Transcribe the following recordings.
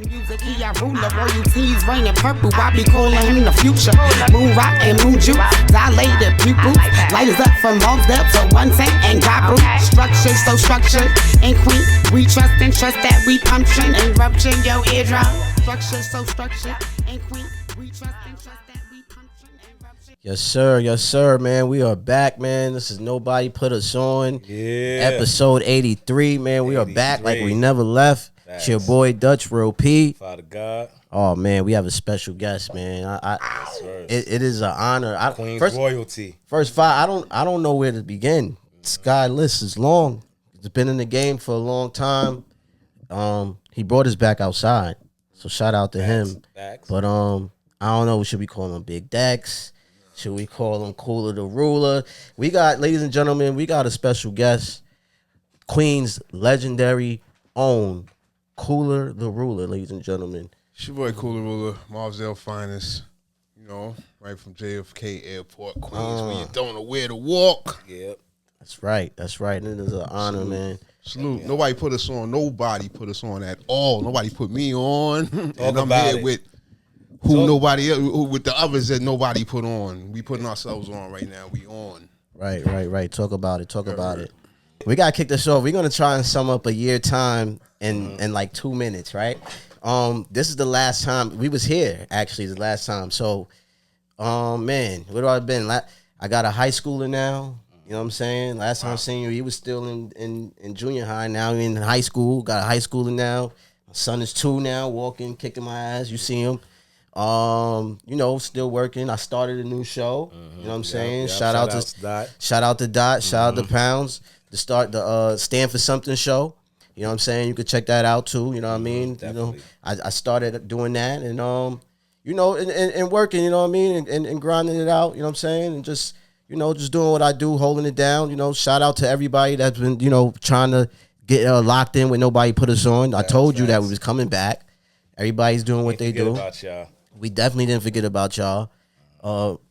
the music, he a ruler. Royalties raining purple. I be calling him the future. Moon rock and moon juice, dilated pupils. Lighters up from Lonsdale to 110 and Gobble. Structure so structured and queen. We trust and trust that we puncturing and rupturing your eardrum. Structure so structured and queen. We trust and trust that we puncturing and rupturing. Yes, sir, man. We are back, man. This is Nobody Put Us On. Yeah. Episode 83, man. We are back like we never left. It's your boy Dutch Real P. Father God. Oh man, we have a special guest, man. It is an honor. Queen's royalty. First five. I don't know where to begin. This guy list is long. He's been in the game for a long time. He brought us back outside, so shout out to him. But I don't know. Should we call him Big Dex? Should we call him Cooler the Ruler? We got, ladies and gentlemen, we got a special guest, Queen's legendary own Cooler the Ruler, ladies and gentlemen. It's your boy Cooler Ruler, Marvell Finest, you know, right from JFK Airport, Queens, when you don't know where to walk. Yep. That's right. And it is an honor, man. Salute. Nobody put us on. Nobody put us on at all. Nobody put me on. And I'm here with nobody else, with the others that nobody put on. We putting ourselves on right now. We on. Right. Talk about it. We got to kick this off. We're going to try and sum up a year time in like 2 minutes, right? This is the last time we was here, actually, the last time. So, man, where do I been? I got a high schooler now. You know what I'm saying? Last time I seen you, he was still in junior high. Now he's in high school. Got a high schooler now. My son is 2 now, walking, kicking my ass. You see him. You know, still working. I started a new show. You know what I'm saying? Shout out to Dot. Shout out to Pounds. To start the Stand for Something show. You know what I'm saying? You could check that out too. You know what I mean? Definitely. You know, I started doing that and you know, and working, you know what I mean, and grinding it out, you know what I'm saying? And just, you know, just doing what I do, holding it down. You know, shout out to everybody that's been, you know, trying to get locked in with Nobody Put Us On. I told you that we was coming back. Everybody's doing what they do. About y'all. We definitely didn't forget about y'all.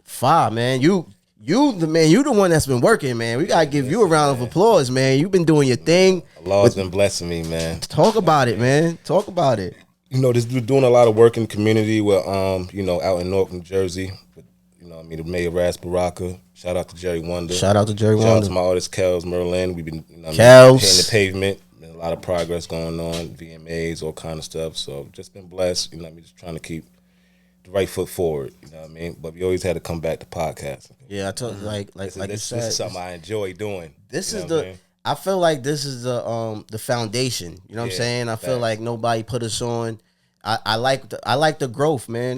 Fa, man, you the one that's been working, man. We gotta give you a round of applause, man. You've been doing your thing. Allah's been blessing me, man. Talk about it, man. Talk about it. You know, we're doing a lot of work in the community with, you know, out in Newark, New Jersey. With, you know, I mean, the mayor, Ras Baraka. Shout out to Jerry Wonder. Shout out to my artist, Kels Merlin. We've been, you know, Kels. hitting the pavement. Been a lot of progress going on, VMAs, all kind of stuff. So just been blessed. You know, I mean, just trying to keep the right foot forward. You know what I mean? But we always had to come back to podcasting. Yeah, I told like you said, this is something I enjoy doing. This is I feel like this is the foundation. You know what I'm saying? I feel like Nobody Put Us On. I like the growth, man.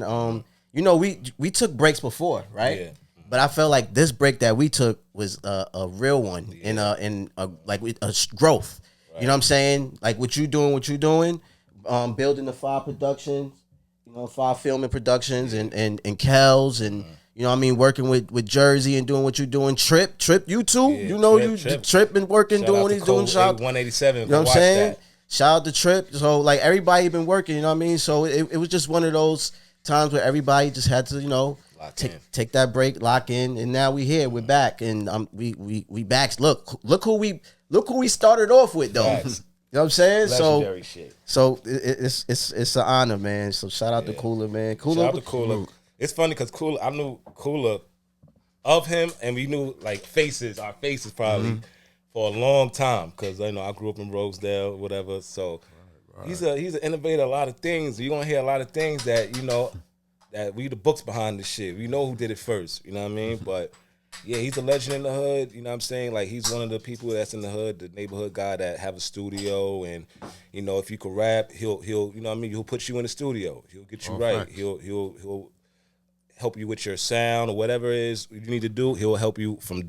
You know, we took breaks before, right? Yeah. But I felt like this break that we took was a real one in a growth. Right. You know what I'm saying? Like what you doing, building the 5 productions, you know, 5 filming productions and Kels and you know what I mean, working with Jersey and doing what you're doing. Trip, you too. Yeah, you know, Trip been working, shout doing what he's doing. Shout 187. You know what I'm saying? Shout out to Trip. So like everybody been working, you know what I mean? So it was just one of those times where everybody just had to, you know, take that break, lock in, and now we here, we're back, and we back. Look who we started off with though. Right. You know what I'm saying? Legendary shit. So it's an honor, man. So shout out to Cooler, man. Shout out to Cooler. It's funny because Cooler, I knew Cooler of him, and we knew like our faces probably for a long time because you know I grew up in Rosedale, whatever. So he's an innovator, a lot of things. You're gonna hear a lot of things that you know that we the books behind this shit. We know who did it first. You know what I mean? But yeah, he's a legend in the hood. You know what I'm saying? Like he's one of the people that's in the hood, the neighborhood guy that have a studio, and you know if you could rap, he'll you know what I mean. He'll put you in the studio. He'll get you right. Thanks. He'll help you with your sound or whatever it is you need to do. He'll help you from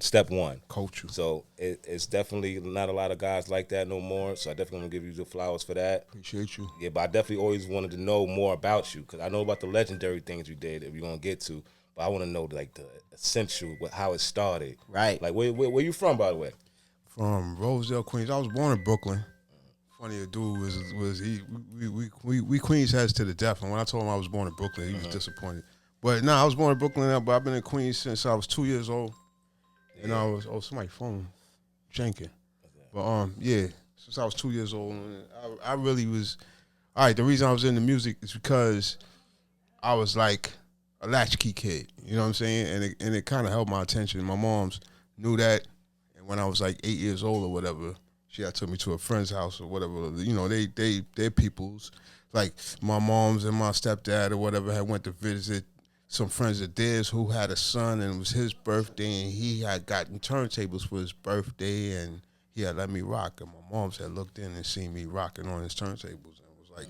step one. Coach you. So it's definitely not a lot of guys like that no more. So I definitely want to give you the flowers for that. Appreciate you. Yeah, but I definitely always wanted to know more about you because I know about the legendary things you did that we're gonna get to. But I want to know like the essential, how it started. Right. Like where you from, by the way? From Rosedale, Queens. I was born in Brooklyn. Funny a dude was we Queens heads to the death. And when I told him I was born in Brooklyn, he was disappointed. But I was born in Brooklyn, but I've been in Queens since I was 2 years old. And I was somebody's phone, janking. But since I was 2 years old, I really was all right, the reason I was into music is because I was like a latchkey kid. You know what I'm saying? And it kind of held my attention. My moms knew that, and when I was like 8 years old or whatever, she had took me to a friend's house or whatever. You know, they're peoples. Like my moms and my stepdad or whatever had went to visit some friends of theirs who had a son, and it was his birthday, and he had gotten turntables for his birthday, and he had let me rock. And my moms had looked in and seen me rocking on his turntables, and was like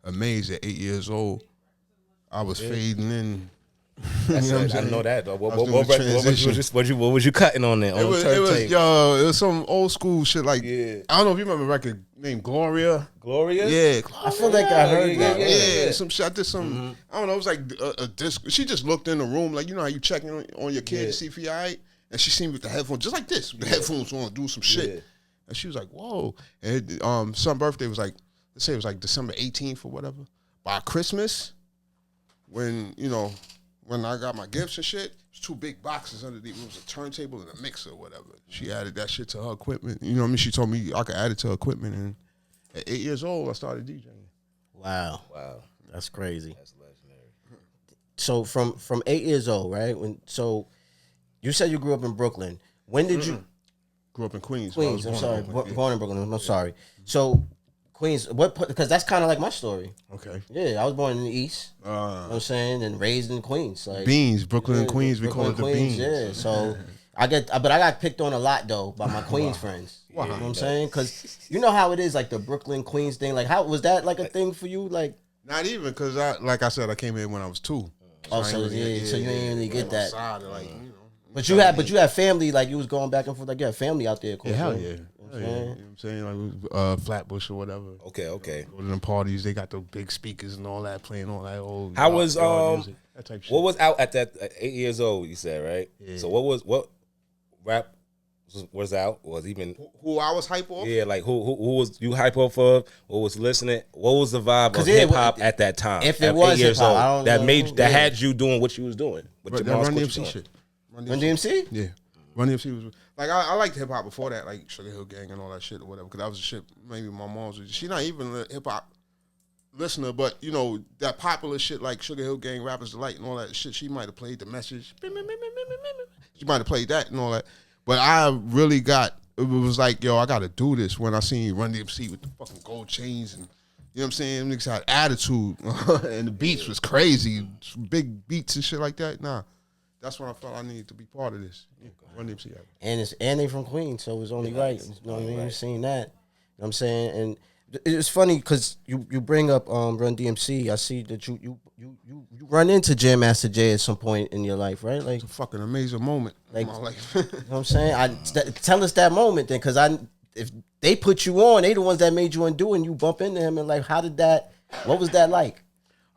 amazed at 8 years old. I was fading in. That's You know what I'm I saying? know that though. What doing the transition. was you cutting on there? It was some old school shit like I don't know if you remember a record named Gloria. Gloria? Yeah, I feel like I heard that. yeah, some shit. I did some. I don't know. It was like a disc. She just looked in the room, like you know how you checking on your kid to see if he alright, and she seen me with the headphones, just like this, with the headphones on, do some shit, and she was like, "Whoa!" And some birthday was like, let's say it was like December 18th or whatever. By Christmas, when when I got my gifts and shit, it was 2 big boxes underneath. It was a turntable and a mixer or whatever. She added that shit to her equipment. You know what I mean? She told me I could add it to her equipment, and at 8 years old, I started DJing. Wow, that's crazy. That's legendary. So from 8 years old, right? So you said you grew up in Brooklyn. When did you? Grew up in Queens. Queens. I'm sorry, born in Brooklyn. I'm sorry. So Queens, because that's kind of like my story. Okay. Yeah, I was born in the East. You know what I'm saying, and raised in Queens. Like Beans, Brooklyn and Queens. We call it the Beans. Yeah, so I got picked on a lot though by my Queens friends. You know what I'm saying? Because you know how it is, like the Brooklyn Queens thing. Like, how was that like a thing for you? Like, not even because like I said, I came in when I was 2. so you ain't really get that. Like, But you had family, like you was going back and forth, like you had family out there. Of course, hell right? yeah. You know what I'm You know saying? what I'm saying? Like Flatbush or whatever. Okay. Go to them parties, they got the big speakers and all that, playing all that old. How was music, that type shit. what was out at that at 8 years old? You said, right? Yeah. So what rap was out? Was even who I was hype off? yeah, like who was you hype off of? What was listening? What was the vibe of 'Cause hip hop at that time? if it at was 8 years hip-hop, old, I don't that know. that had you doing what you was doing. What But your that mom's Run put you DMC doing. shit. Run DMC? Yeah. Run DMC was like I liked hip hop before that, like Sugar Hill Gang and all that shit or whatever. Because that was the shit. Maybe my mom's. She not even a hip hop listener, but you know that popular shit like Sugar Hill Gang, Rappers Delight, and all that shit. She might have played The Message. She might have played that and all that. But I really got. It was like, yo, I got to do this when I seen Run DMC with the fucking gold chains and. You know what I'm saying? Them niggas had attitude, and the beats was crazy, big beats and shit like that. Nah. That's when I felt I needed to be part of this. Run DMC. And they from Queens, so it was only right. You know what I mean? You seen that. You know what I'm saying? And it's funny because you bring up Run DMC. I see that you run into Jam Master Jay at some point in your life, right? Like It's a fucking amazing moment Like- in my life. you know what I'm saying? Tell us that moment then, because if they put you on, they the ones that made you undo, and you bump into him, and like, what was that like?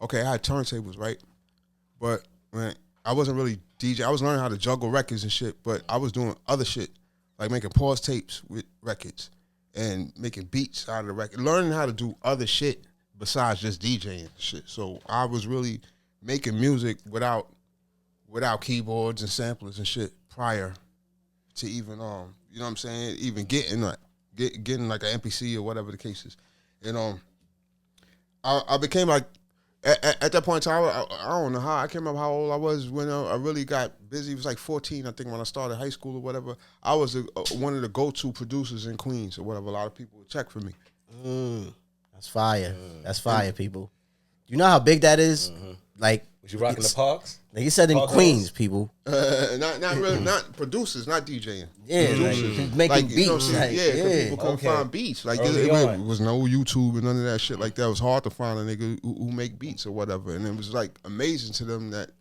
Okay, I had turntables, right? But when I wasn't really DJ, I was learning how to juggle records and shit, but I was doing other shit, like making pause tapes with records and making beats out of the record, learning how to do other shit besides just DJing and shit. So I was really making music without keyboards and samplers and shit prior to even you know what I'm saying, even getting like an MPC or whatever the case is. And I became like at that point in time, I don't know how, I can't remember how old I was when I really got busy. It was like 14, I think, when I started high school or whatever. I was one of the go-to producers in Queens or whatever. A lot of people would check for me. That's fire. That's fire, people. You know how big that is? Like, Was you rocking the Parks? like you said in Park Queens, Hills? people. Not really, not producers, not DJing. Yeah, Producers. like, making You know what beats. I'm saying? Like, Yeah, 'cause people couldn't Okay. find beats. Like Early it on. was no YouTube and none of that shit like that. It was hard to find a nigga who make beats or whatever. And it was like amazing to them that,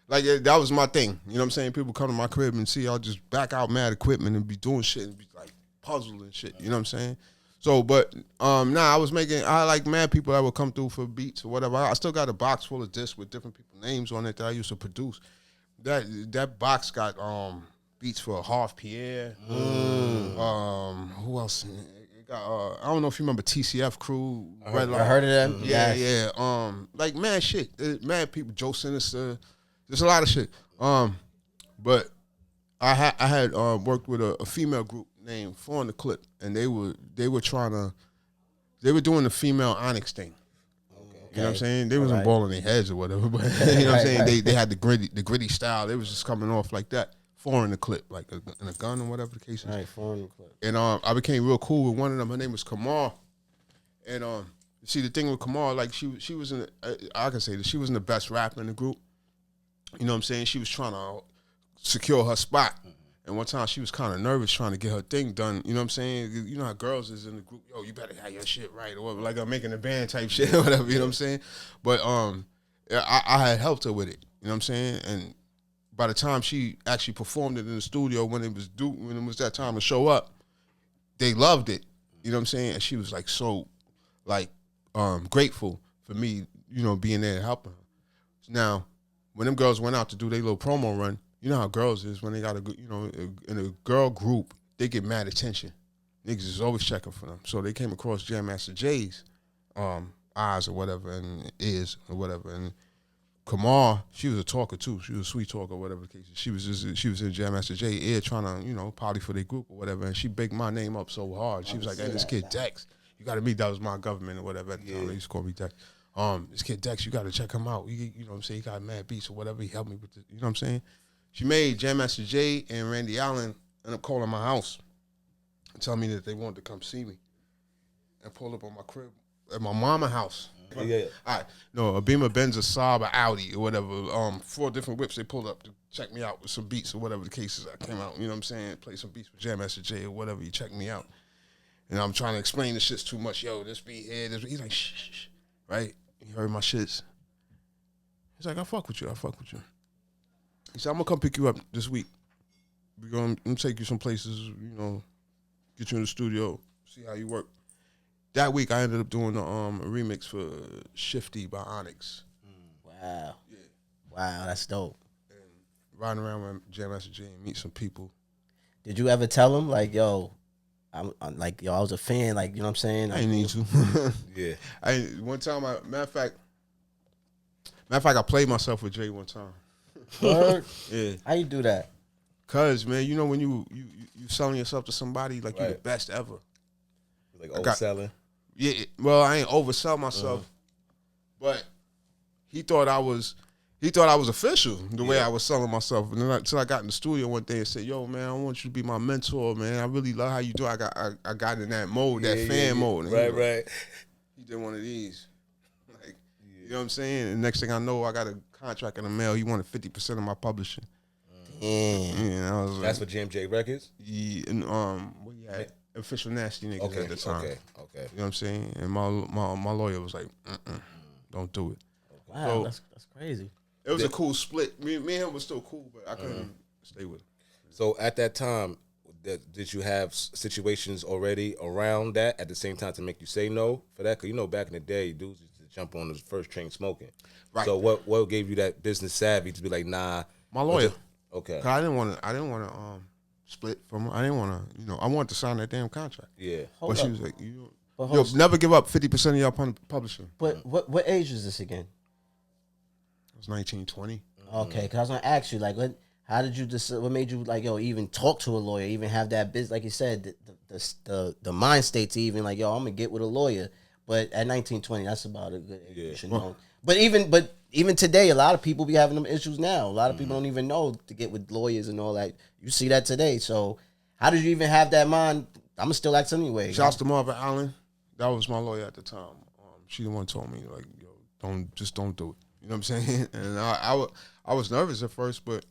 like, that was my thing. You know what I'm saying? People come to my crib and see I'll just back out mad equipment and be doing shit and be like puzzled and shit. You know what I'm saying? So, but I like mad people that would come through for beats or whatever. I still got a box full of discs with different people's names on it that I used to produce. That box got beats for Harv Pierre. Who else? It got, I don't know if you remember TCF Crew. I heard of them. Yeah. Like mad shit. Mad people. Joe Sinister. There's a lot of shit. But I had worked with a female group named Four in the Clip, and they were doing the female Onyx thing. You know what I'm saying? They wasn't balling their heads or whatever, but you know what I'm saying? They had the gritty style. They was just coming off like that. Foreign the clip, like in a gun or whatever the case is. Right, foreign the clip. And I became real cool with one of them. Her name was Kamar. And see, the thing with Kamar, like she was in. I can say that she wasn't the best rapper in the group. You know what I'm saying? She was trying to secure her spot. And one time she was kind of nervous trying to get her thing done. You know what I'm saying? You know how girls is in the group. Yo, you better have your shit right or whatever. Like I'm making a band type shit or whatever. You know what I'm saying? But I had helped her with it. You know what I'm saying? And by the time she actually performed it in the studio when it was that time to show up, they loved it. You know what I'm saying? And she was like so like grateful for me, you know, being there and helping her. Now, when them girls went out to do their little promo run, you know how girls is when they got in a girl group, they get mad attention. Niggas is always checking for them. So they came across Jam Master Jay's eyes or whatever and ears or whatever. And Kamar, she was a talker too. She was a sweet talker or whatever the case is. She was in Jam Master Jay ear trying to, you know, party for their group or whatever. And she baked my name up so hard. She was like, hey, this kid Dex, you got to meet. That was my government or whatever at the time. They used to call me Dex. This kid Dex, you got to check him out. You know what I'm saying? He got mad beats or whatever. He helped me with it. You know what I'm saying? She made Jam Master Jay and Randy Allen end up calling my house and telling me that they wanted to come see me and pull up on my crib at my mama house. Yeah. All right. No, a Beamer, Benz, a Saab, a Audi, or whatever. 4 different whips they pulled up to check me out with some beats or whatever the case is. I came out, you know what I'm saying, play some beats with Jam Master Jay or whatever. You check me out. And I'm trying to explain the shit's too much. Yo, this beat here. This. He's like, shh, right? He heard my shits. He's like, I fuck with you. He said, I'm going to come pick you up this week. I'm going to take you some places, you know, get you in the studio, see how you work. That week, I ended up doing a remix for Shifty by Onyx. Wow. Yeah. Wow, that's dope. And riding around with Jam Master Jay and meet some people. Did you ever tell him, like, yo, I'm like, yo, I was a fan, like, you know what I'm saying? I didn't need to. Yeah. One time, matter of fact, I played myself with Jay one time. Word? Yeah. How you do that? Cause, man, you know when you selling yourself to somebody like you the best ever. Like overselling. Yeah, well, I ain't oversell myself, but he thought I was official the way I was selling myself. And then until I got in the studio one day and said, "Yo, man, I want you to be my mentor, man. I really love how you do." I got in that mode, that fan mode. And Right. He did one of these, like, you know what I'm saying. And next thing I know, I got a contract in the mail. He wanted 50% of my publishing. Damn. I was like, That's for JMJ Records. Yeah, and what you had? Official Nasty Niggas at the time. Okay. You know what I'm saying? And my lawyer was like, don't do it. Wow, So, that's crazy. It was a cool split. Me and him was still cool, but I couldn't stay with him. So at that time, did you have situations already around that at the same time to make you say no for that? Because you know back in the day, dudes used to jump on the first train smoking. Right. So what gave you that business savvy to be like, nah? My lawyer. Okay. I didn't want to split from her. I didn't want to, I wanted to sign that damn contract. Yeah. But she was like, you'll never give up 50% of your publishing. But what age is this again? It was 1920. Okay, because I was going to ask you, like, how did you what made you, like, yo, even talk to a lawyer, even have that business, like you said, the mind state to even, like, yo, I'm going to get with a lawyer. But at 1920, that's about a good age. You should know. But even today, a lot of people be having them issues now. A lot of people don't even know to get with lawyers and all that. You see that today. So how did you even have that mind? I'm going to still ask anyway. Shouts to Marvin Allen. That was my lawyer at the time. She the one told me, like, yo, don't do it. You know what I'm saying? And I was nervous at first, but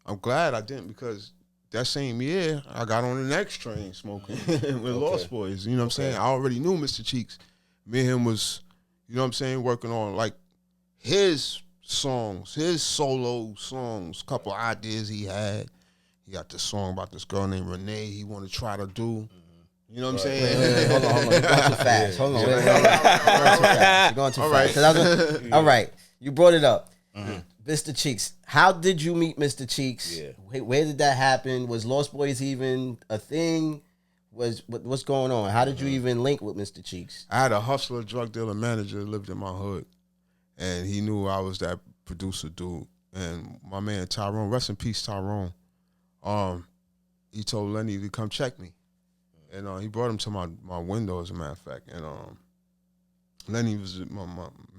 I'm glad I didn't, because that same year, I got on the next train smoking with Lost Boys. You know what I'm saying? I already knew Mr. Cheeks. Me and him was, you know what I'm saying, working on, like, his songs, his solo songs, couple ideas he had. He got this song about this girl named Renee he want to try to do. You know what I'm saying? Hold on. You're going too fast. Hold on. You're going too fast. All right. You brought it up. Mr. Cheeks. How did you meet Mr. Cheeks? Yeah. Where did that happen? Was Lost Boys even a thing? What's going on? How did you even link with Mr. Cheeks? I had a hustler, drug dealer manager that lived in my hood. And he knew I was that producer dude. And my man Tyrone, rest in peace, Tyrone. He told Lenny to come check me. And he brought him to my window, as a matter of fact. And Lenny was my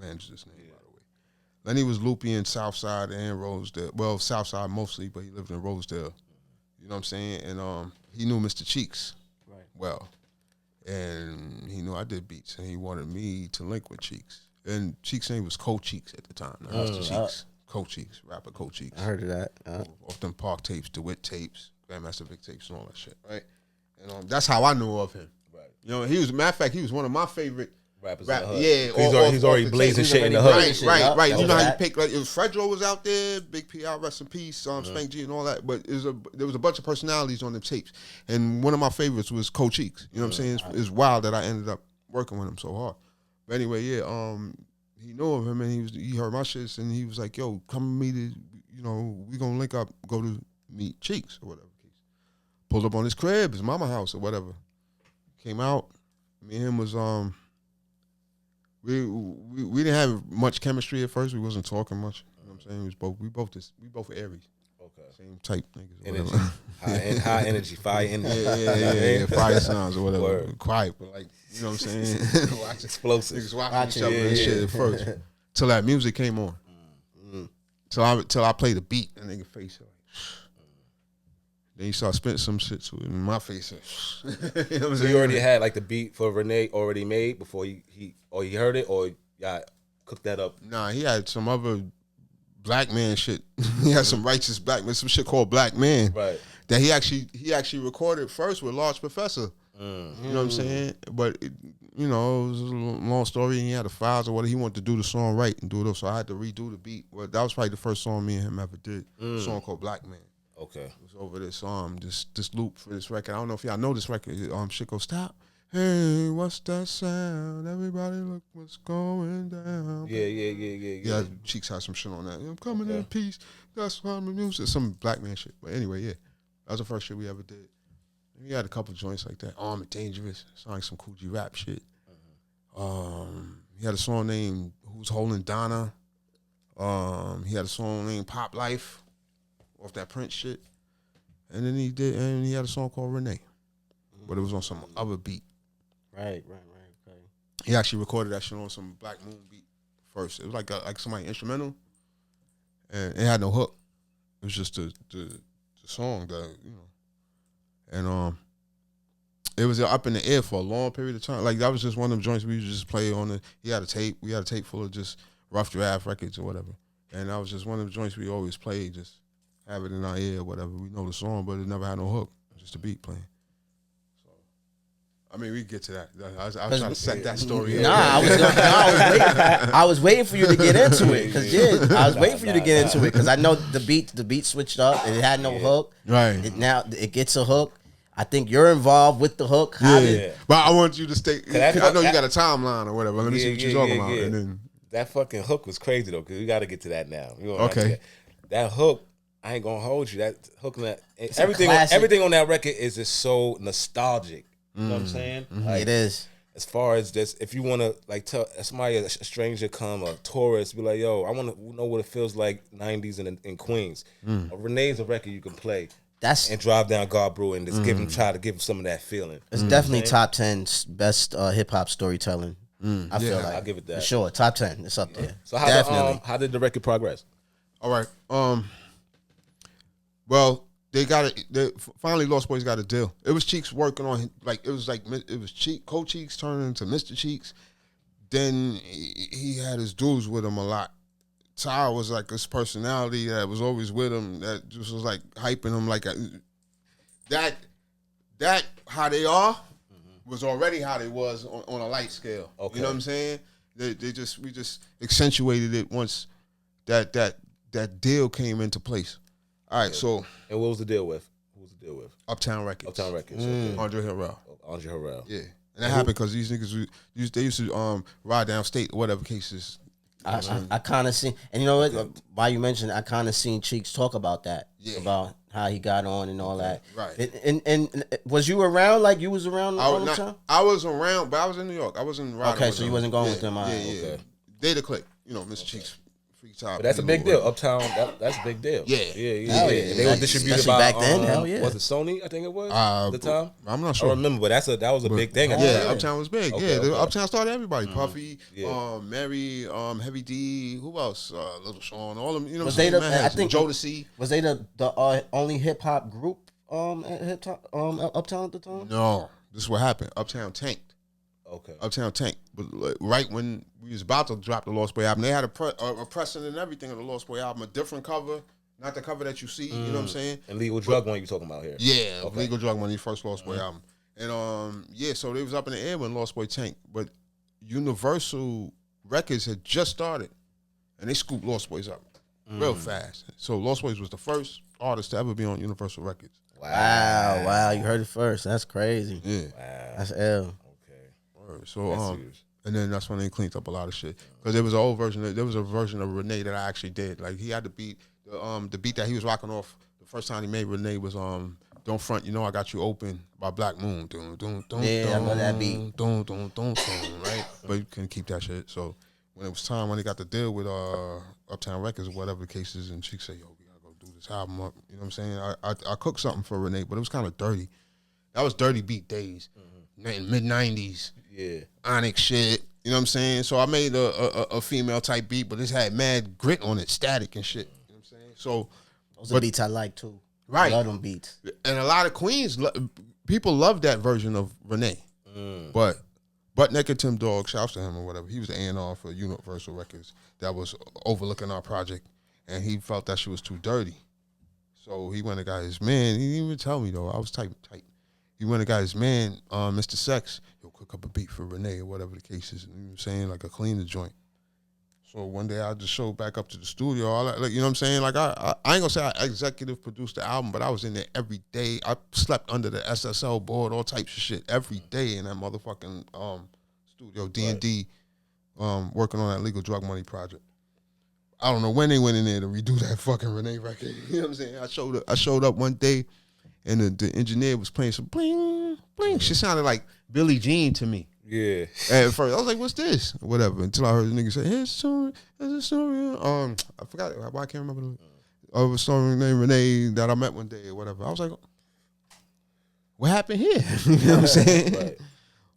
manager's name, by the way. Lenny was loopy in Southside and Rosedale. Well, Southside mostly, but he lived in Rosedale. You know what I'm saying? And he knew Mr. Cheeks well. And he knew I did beats, and he wanted me to link with Cheeks. And Cheeks' name was Cold Cheeks at the time. Mr. Cheeks. Cold Cheeks, rapper Cold Cheeks. I heard of that. Off them Park tapes, DeWitt tapes, Grandmaster Vic tapes, and all that shit, right? And that's how I knew of him. Right. You know, he was, matter of fact, he was one of my favorite rappers. Yeah. He's already blazing shit in the hood. Right. You know how you pick, like, Fredro was out there, Big P.I., rest in peace, Spank G and all that, but there was a bunch of personalities on the tapes. And one of my favorites was Cold Cheeks. You know what I'm saying? It's wild that I ended up working with him so hard. But anyway, yeah, he knew of him, and he heard my shit, and he was like, yo, come meet it, you know, we gonna link up, go to meet Cheeks or whatever. Pulled up on his crib, his mama house or whatever. Came out, me and him was, we didn't have much chemistry at first, we wasn't talking much, you know what I'm saying? We both Aries. Okay. Same type niggas. Energy. High energy, fire energy. Yeah, fire sounds or whatever. Word. Quiet, but like, you know what I'm saying? Watch explosive. Niggas watching each other and shit at first. Till that music came on. Till I played the beat, and nigga face like, then you start spitting some shit to it in my face. You know what I'm saying? You already had like the beat for Renee already made before he heard it, or y'all cooked that up? Nah, he had some other black man shit. He had some righteous black man, some shit called Black Man. Right. That he actually recorded first with Large Professor. You know what I'm saying? But it was a long story. He had the files or whatever. He wanted to do the song right and do it up, so I had to redo the beat. Well, that was probably the first song me and him ever did. A song called Black Man. Okay. It was over this loop for this record. I don't know if y'all know this record. Shit go stop. Hey, what's that sound? Everybody look what's going down. Yeah. Yeah, Cheeks had some shit on that. I'm coming in peace. That's how I'm music. Some black man shit. But anyway, yeah. That was the first shit we ever did. We had a couple joints like that. Armed and Dangerous. Sound like some Cool G rap shit. He had a song named Who's Holding Donna. He had a song named Pop Life off that Prince shit. And then he had a song called Renee. But it was on some other beat. Right. Okay. He actually recorded that shit on some Black Moon beat first. It was like somebody instrumental. And it had no hook. It was just the song that, And it was up in the air for a long period of time. Like, that was just one of them joints we used to just play on. He had a tape. We had a tape full of just rough draft records or whatever. And that was just one of the joints we always played, just have it in our ear or whatever. We know the song, but it never had no hook. Just a beat playing. So, I mean, we get to that. I was trying to set that story up. I was waiting for you to get into it. I was waiting for you to get into it because I know the beat switched up and it had no hook. Right. Now it gets a hook. I think you're involved with the hook. But I want you to stay. I know you got a timeline or whatever. Let me see what you're talking about. And then, that fucking hook was crazy though, because we got to get to that now. Okay. That hook, I ain't gonna hold you. That hook, everything on that record is just so nostalgic. You know what I'm saying? Like, it is. As far as this, if you want to like tell somebody, a stranger come, a tourist, be like, yo, I want to know what it feels like 90s in Queens. Renee's a record you can play. And drive down Garbrew and just try to give him some of that feeling. It's definitely top 10 best hip hop storytelling. I feel like I'll give it that. For sure, top 10. It's up there. So how did the record progress? All right. Well, they finally Lost Boyz got a deal. It was Cheeks working on it was Cold Cheeks turning into Mr. Cheeks. Then he had his dudes with him a lot. Ty was like this personality that was always with him, that just was like hyping him like that how they are was already how they was on a light scale. Okay. You know what I'm saying? We just accentuated it once that deal came into place. All right, so and what was the deal with? Uptown Records. Okay. Andre Harrell. Yeah. And that happened because these niggas they used to ride downstate or whatever cases. I kind of seen, and you know what? While you mentioned, I kind of seen Cheeks talk about that, about how he got on and all that. Right. And was you around? Like you was around all the time? I was around, but I was in New York. I wasn't riding. Okay, so you wasn't going with them. Yeah. They the clique, Mr. Cheeks Freestyle. But that's a big deal. Uptown, that's a big deal. Yeah. Yeah. They were distributed Especially by back then, hell yeah. Was it Sony? I think it was at the time. I'm not I sure. don't remember, but that was a big thing. At the Yeah, time. Uptown was big. Okay, Yeah, okay. Uptown started everybody. Puffy, Yeah. Mary, Heavy D, who else? Little Sean, all them. You know, Was what I'm they saying? the? I think Jodeci. Was they the only hip hop group Uptown at the time? No, this is what happened. Uptown tanked. Okay. Uptown tanked. But like, right when we was about to drop the Lost Boy album, they had a pressing and everything of the Lost Boy album, a different cover, not the cover that you see. You know what I'm saying? And Legal Drug One you talking about here? Yeah, Okay. Legal Drug Money, first Lost Boy album. And so they was up in the air when Lost Boy tanked. But Universal Records had just started, and they scooped Lost Boys up real fast. So Lost Boys was the first artist to ever be on Universal Records. Wow, you heard it first. That's crazy. Yeah. Wow. That's L. Okay. Word. So That's huge. and then that's when they cleaned up a lot of shit because there was an old version. There was a version of Renee that I actually did. Like he had the beat, the beat that he was rocking off the first time he made Renee was "Don't Front, You Know I Got You Open" by Black Moon. Dun, dun, dun, Yeah, I know that beat. Dun, dun, dun, dun, right? But you couldn't keep that shit. So when it was time when they got the deal with Uptown Records or whatever the case is, and she said, "Yo, we gotta go do this album up." You know what I'm saying? I cooked something for Renee, but it was kind of dirty. That was dirty beat days, mid '90s. Yeah. Onyx shit. You know what I'm saying? So I made a female type beat, but this had mad grit on it, static and shit. You know what I'm saying? So Those are beats I like too. Right. Love them beats. and a lot of Queens people love that version of Renee. But Naked Tim Dog, shouts to him or whatever. He was the A&R for Universal Records that was overlooking our project, and he felt that shit was too dirty. So he went and got his man. He didn't even tell me though. I was tight. He went and got his man, Mr. Sex. He'll cook up a beat for Renee or whatever the case is. You know what I'm saying? Like a cleaner joint. So one day I just showed back up to the studio. You know what I'm saying? Like I ain't gonna say I executive produced the album, but I was in there every day. I slept under the SSL board, all types of shit every day in that motherfucking studio, D&D, working on that Legal Drug Money project. I don't know when they went in there to redo that fucking Renee record. You know what I'm saying? I showed up one day, and the engineer was playing some bling bling. She sounded like Billie Jean to me. Yeah. At first, I was like, "What's this?" Whatever. Until I heard the nigga say, "Here's a story." I forgot. Why I can't remember a story named Renee that I met one day or whatever. I was like, "What happened here?" You know what I'm saying? Right.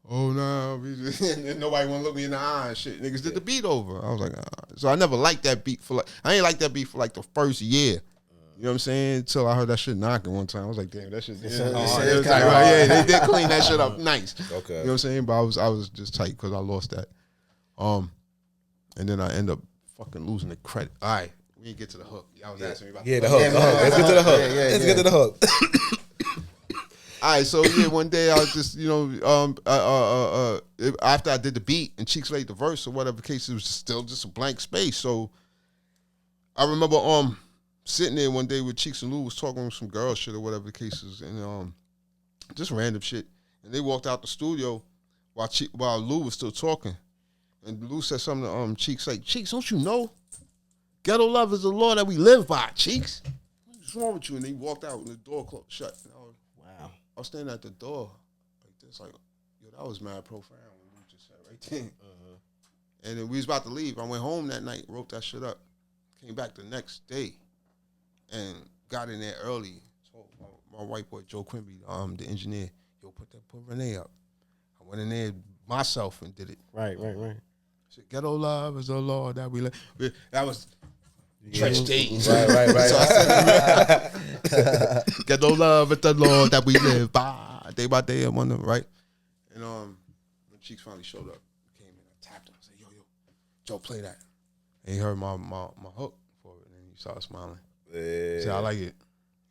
Oh no, and nobody want to look me in the eye and shit. Niggas did the beat over. I was like, so I never liked that beat I ain't like that beat for like the first year. You know what I'm saying? Until I heard that shit knocking one time. I was like, damn, that shit. Yeah, they did clean that shit up nice. Okay. You know what I'm saying? But I was just tight because I lost that. And then I end up fucking losing the credit. All right, we didn't get to the hook. Y'all was asking me about The hook. Let's get to the hook. Let's get to the hook. All right, so yeah, one day I was just, after I did the beat and Cheeks laid the verse or whatever case, it was still just a blank space. So I remember sitting there one day with Cheeks and Lou was talking with some girl shit or whatever the case is, and just random shit. And they walked out the studio while Lou was still talking, and Lou said something to Cheeks like, "Cheeks, don't you know? Ghetto love is the law that we live by, Cheeks. What's wrong with you?" And he walked out and the door closed shut. And I was standing at the door like this, like, yo, that was mad profound what Lou just said right there. And then we was about to leave. I went home that night, wrote that shit up, came back the next day, and got in there early. So my white boy Joe Quimby, the engineer, yo, put Renee up. I went in there myself and did it. Right. Said, "Ghetto love is the law that we live." That was Trench days. Right. Ghetto love is the law that we live by day. I'm on them, right? And when Cheeks finally showed up, came in, I tapped him, I said, "Yo, Joe, play that." And he heard my hook for it, and he started smiling. Yeah. He said, "I like it."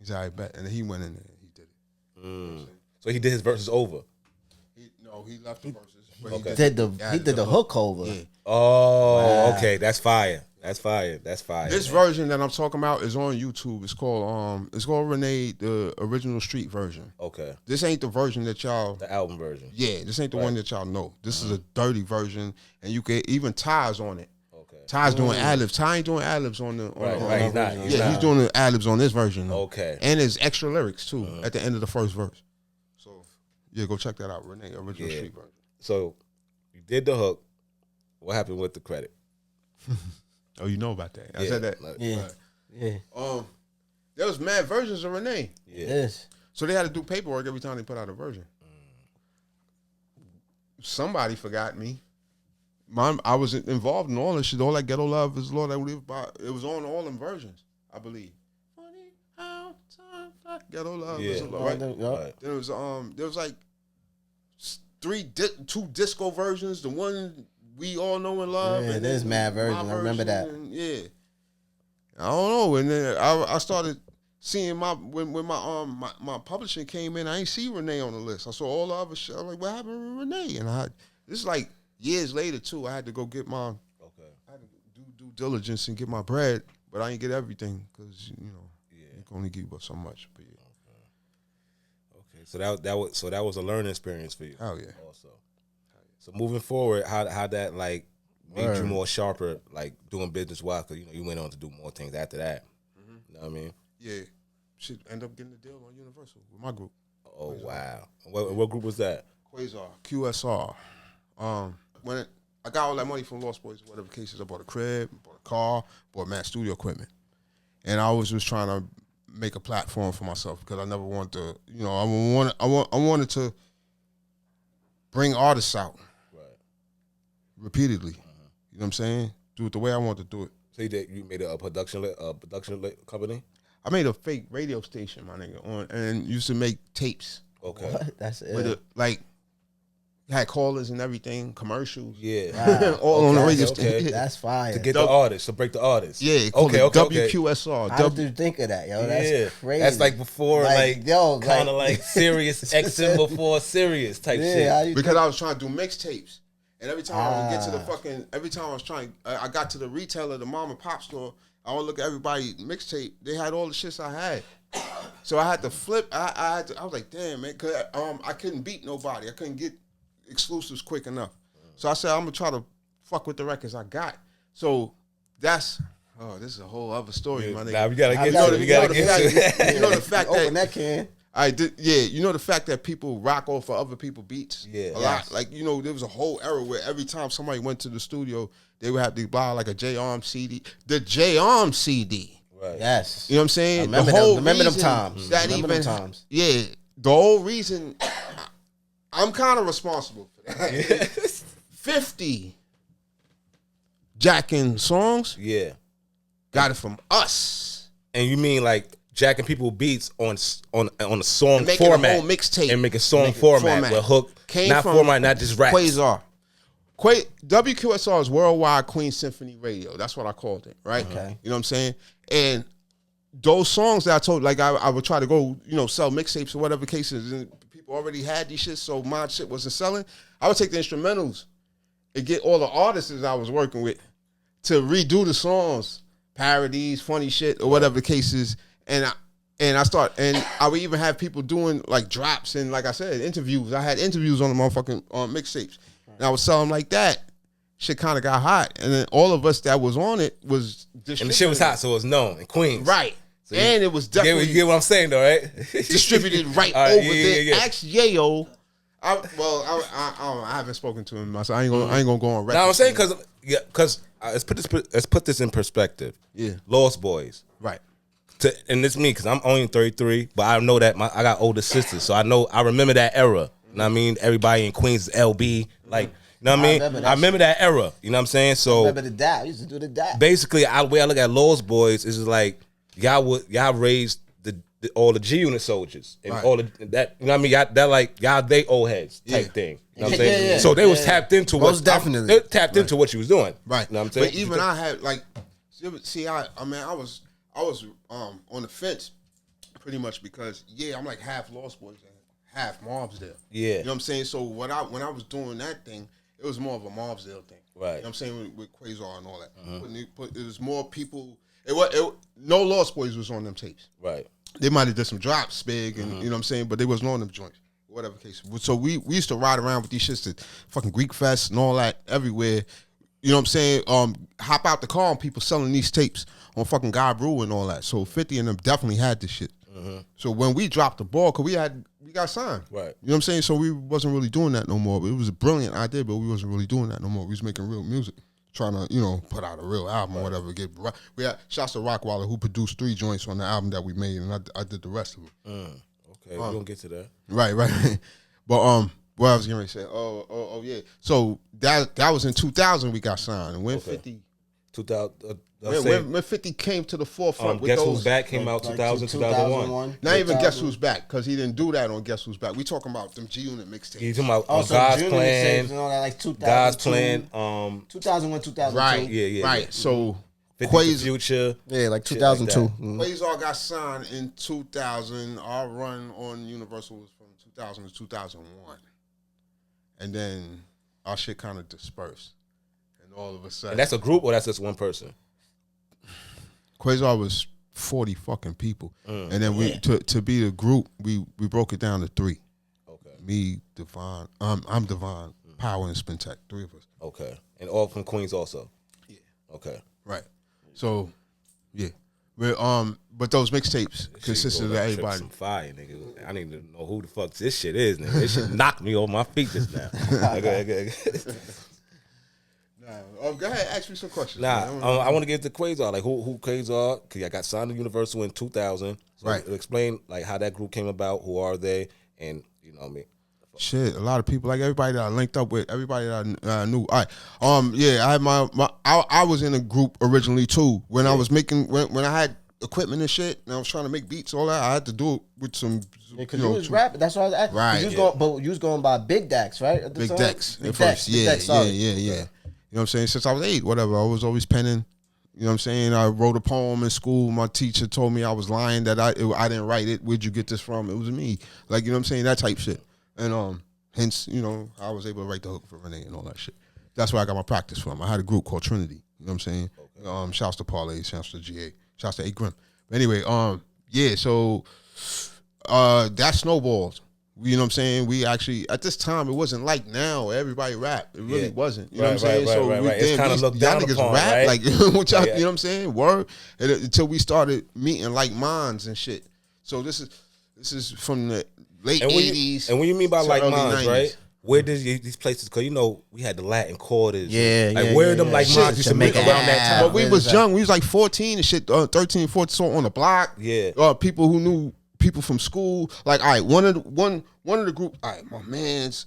He said, "I bet." And then he went in there and he did it. You know So he did his verses over. he left the verses. But Okay. He did the hook over. Yeah. Oh, okay. That's fire. That's fire. This version that I'm talking about is on YouTube. It's called Renee, the original street version. Okay. This ain't the version that y'all. The album version. Yeah, this ain't the one that y'all know. This is a dirty version, and you can even Ty's on it. Okay. Ty's doing ad-libs. Ty ain't doing ad-libs on the Right. He's not. he's doing the ad-libs on this version though. Okay. And there's extra lyrics too at the end of the first verse. So yeah, go check that out, Renee, original Yeah. street version. So you did the hook. What happened with the credit? Oh, you know about that? I said that. Yeah. Right. Yeah. There was mad versions of Renee. Yeah. Yes. So they had to do paperwork every time they put out a version. Somebody forgot me. I was involved in all this shit. All that ghetto love is Lord I live by. It was on all them versions, I believe. Funny how time flies. Ghetto love is a right. Right. There was like two disco versions. The one we all know and love. Yeah, and there's then mad version. my I remember that. and, yeah. I don't know. And then I started seeing when my publishing came in. I ain't see Renee on the list. I saw all the other shit. I was like, what happened with Renee? And this is like years later too. I had to go get my. Okay. I had to do due diligence and get my bread, but I didn't get everything because you can only give you so much. But yeah. Okay. So that was a learning experience for you. Oh yeah. Also. So moving forward, how that like made you more sharper, like doing business wise? Because you went on to do more things after that. Mm-hmm. You know what I mean? Yeah. Should end up getting a deal on Universal with my group. Oh wow! What group was that? Quasar, QSR. When I got all that money from Lost Boys, whatever cases, I bought a crib, bought a car, bought mad studio equipment, and I was just trying to make a platform for myself because I never wanted to. I wanted to bring artists out, Right. repeatedly. You know what I'm saying? Do it the way I want to do it. So you made a production company? I made a fake radio station, my nigga, and used to make tapes. Okay. What? That's With it. Had callers and everything, commercials. Yeah. All on the radio okay. station. That's fire. To get the artists, to break the artists. Yeah, called it WQSR. How did you think of that, yo? That's crazy. That's like before, kind of like Sirius XM before Sirius type shit. Because I was trying to do mixtapes. And every time I would get to I got to the retailer, the mom and pop store, I would look at everybody mixtape. They had all the shits I had. So I had to flip. I was like, damn, man, because I couldn't beat nobody. I couldn't get exclusives quick enough. So I said, I'm going to try to fuck with the records I got. So this is a whole other story, my nigga. Nah, we got to get to it. You know the fact that... Open that can. I did, yeah. You know the fact that people rock off of other people's beats, yeah, a lot. Like there was a whole era where every time somebody went to the studio, they would have to buy like a J-Arm CD, the J-Arm CD. Right. Yes. You know what I'm saying? Remember them times. Remember them times. Yeah, the whole reason I'm kind of responsible for that. 50 jacking songs. Yeah, got it from us. And you mean like jacking people beats on a song and format, a whole mixtape, and make a song format with hook, not format, not just rap. Quasar. WQSR is Worldwide Queen Symphony Radio. That's what I called it, right? Okay. You know what I'm saying? And those songs that I told, like I would try to go, sell mixtapes or whatever cases, and people already had these shit, so my shit wasn't selling. I would take the instrumentals and get all the artists that I was working with to redo the songs, parodies, funny shit, or whatever the case is. And I would even have people doing like drops and, like I said, interviews. I had interviews on the motherfucking mixtapes. And I would sell them like that. Shit kind of got hot. And then all of us that was on it was distributed. And the shit was hot, so it was known in Queens. Right. So and it was definitely... You get what I'm saying, though, right? distributed right over there. Yeah. Ask Yayo. I haven't spoken to him. So I ain't gonna go on record. No, I'm saying because let's put this in perspective. Yeah. Lost Boys. Right. And it's me because I'm only 33, but I know that I got older sisters, so I remember that era. You know what I mean? Everybody in Queens is LB, like, you know what I mean? I remember that era. You know what I'm saying? So I remember the dab. I used to do the dab. Basically, the way I look at Lost Boys is like y'all raised all the G Unit soldiers and all of that. You know what I mean? Y'all they old heads type thing. You know what I'm saying? Yeah. So they was tapped into Most definitely. They tapped into what you was doing. Right. You know what I'm saying? But even I had like, see, I was on the fence pretty much because I'm like half Lost Boys and half Mobsdale. Yeah. You know what I'm saying? So when I was doing that thing, it was more of a Mobsdale thing. Right. You know what I'm saying? With Quasar and all that. It was more people. No Lost Boys was on them tapes. Right. They might have did some drops, big, and you know what I'm saying, but they wasn't on them joints. Whatever case. So we used to ride around with these shits to fucking Greek Fest and all that everywhere. You know what I'm saying? Hop out the car and people selling these tapes on fucking God Brew and all that. So 50 of them definitely had this shit. So when we dropped the ball, because we got signed. Right. You know what I'm saying? So we wasn't really doing that no more. But it was a brilliant idea, but we wasn't really doing that no more. We was making real music. trying to, put out a real album or whatever. We had shouts to Rockwaller, who produced 3 joints on the album that we made, and I did the rest of them. Okay, we're gonna get to that. Right. But what I was going to say, yeah. So that was in 2000 we got signed, and when 50, 2000. when 50 came to the forefront with Guess those, Who's Back came out 2000, 2001. Not even Guess Who's Back, because he didn't do that on Guess Who's Back. We talking about them G Unit mixtapes. You talking about Also, God's Junior Plan? mixtapes and all that, like 2002. God's Plan. 2001, 2002. Right. Yeah. Right. So 50 Quaz, Future. Yeah, like Shit 2002. like that. Quasar got signed in 2000. Our run on Universal was from 2000 to 2001. And then our shit kind of dispersed. And all of a sudden. And that's a group or that's just one person? Quasar was 40 fucking people. And then we to be the group, we broke it down to 3. Okay. Me, Devon, I'm Devon, Power, and Spintek. 3 of us. Okay. And all from Queens also? Yeah. Okay. Right. So, yeah. But those mixtapes consisted of everybody. Some fire, nigga. I need to know who the fuck this shit is, nigga. This shit knocked me off my feet just now. Okay. Go ahead, ask me some questions. I want to get to Quasar. Like, who Quasar? Because I got signed to Universal in 2000. So Right. Explain, like, how that group came about, who are they, and, you know what I mean? Shit, a lot of people, like everybody that I linked up with, everybody that I knew. All right, I had I was in a group originally too. When I was making, when I had equipment and shit, and I was trying to make beats, all that, I had to do it with some. Because you was rapping. That's what I was asking. Right. You was going by Big Dex, right? At the Big time? Dex. Big at Dex. first. Big Dex, sorry. Yeah. You know what I'm saying? Since I was 8, whatever, I was always penning. You know what I'm saying? I wrote a poem in school. My teacher told me I was lying, that I didn't write it. Where'd you get this from? It was me. Like, you know what I'm saying? That type shit. And hence, I was able to write the hook for Renee and all that shit. That's where I got my practice from. I had a group called Trinity. You know what I'm saying? Okay. Shouts to Parlay, shouts to GA, shouts to A Grim. But anyway, so that snowballed. You know what I'm saying? We actually, at this time, it wasn't like now. Everybody rap. It really wasn't. You know what I'm saying? Right. It's kind of looked down niggas upon, rap, right? like, you know what I'm saying? Word. Until we started meeting like minds and shit. So this is from the late 80s. And when you mean by like minds, 90s. Right? Where did these places? Because we had the Latin quarters. Yeah, where them like minds used to make around that time. But we was young. We was like 14 and shit, 13, 14, so on the block. Yeah. People who knew people from school. Like, all right, one of the group, all right, my man's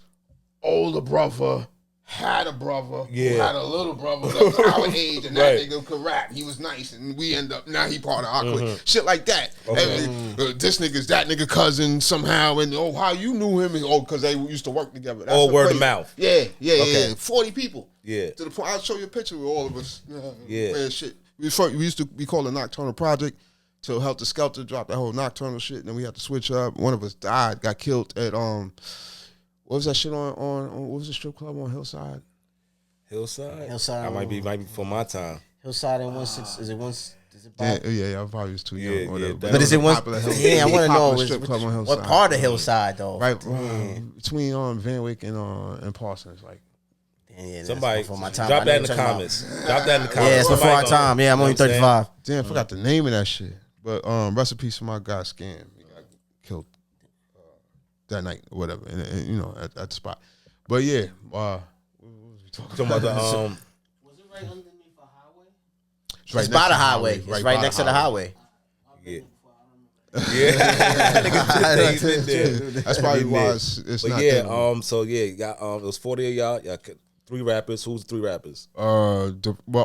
older brother had a brother who had a little brother that was our age, and that nigga could rap. He was nice, and we end up, now he part of our clique. Shit like that. Okay. And, this nigga's that nigga cousin somehow, and how you knew him, and because they used to work together. That's All word crazy. of mouth. Yeah. 40 people. Yeah. To the point, I'll show you a picture of all of us. Yeah. Man, shit. We used to be called a Nocturnal Project till Helter Skelter dropped that whole Nocturnal shit, and then we had to switch up. One of us died, got killed at what was that shit on what was the strip club on Hillside? Hillside. Hillside. I might be for my time. Hillside and 16. Is it one? Is it Yeah, I probably was too young. Yeah, whatever. yeah, But is it one? Yeah, I want to know strip club on what Hillside. part of Hillside though? Right between Van Wyck and Parsons, like. Yeah, that's Somebody before my time. drop I that in know the what you're comments. Drop that in the comments. Yeah, it's before our Somebody time. Yeah, I'm only you know what 35. Damn, I forgot the name of that shit. But recipes for my guy Scam. He got killed that night or whatever, and at the spot. But yeah, what was we talking Talking about the Was it right underneath a highway? It's right It's next by to the highway. It's by right next to the highway. Yeah. Yeah. That's probably why it's But not yeah, there. so yeah, you got it was 40 of y'all. Y'all 3 rappers. Who's the 3 rappers? Well,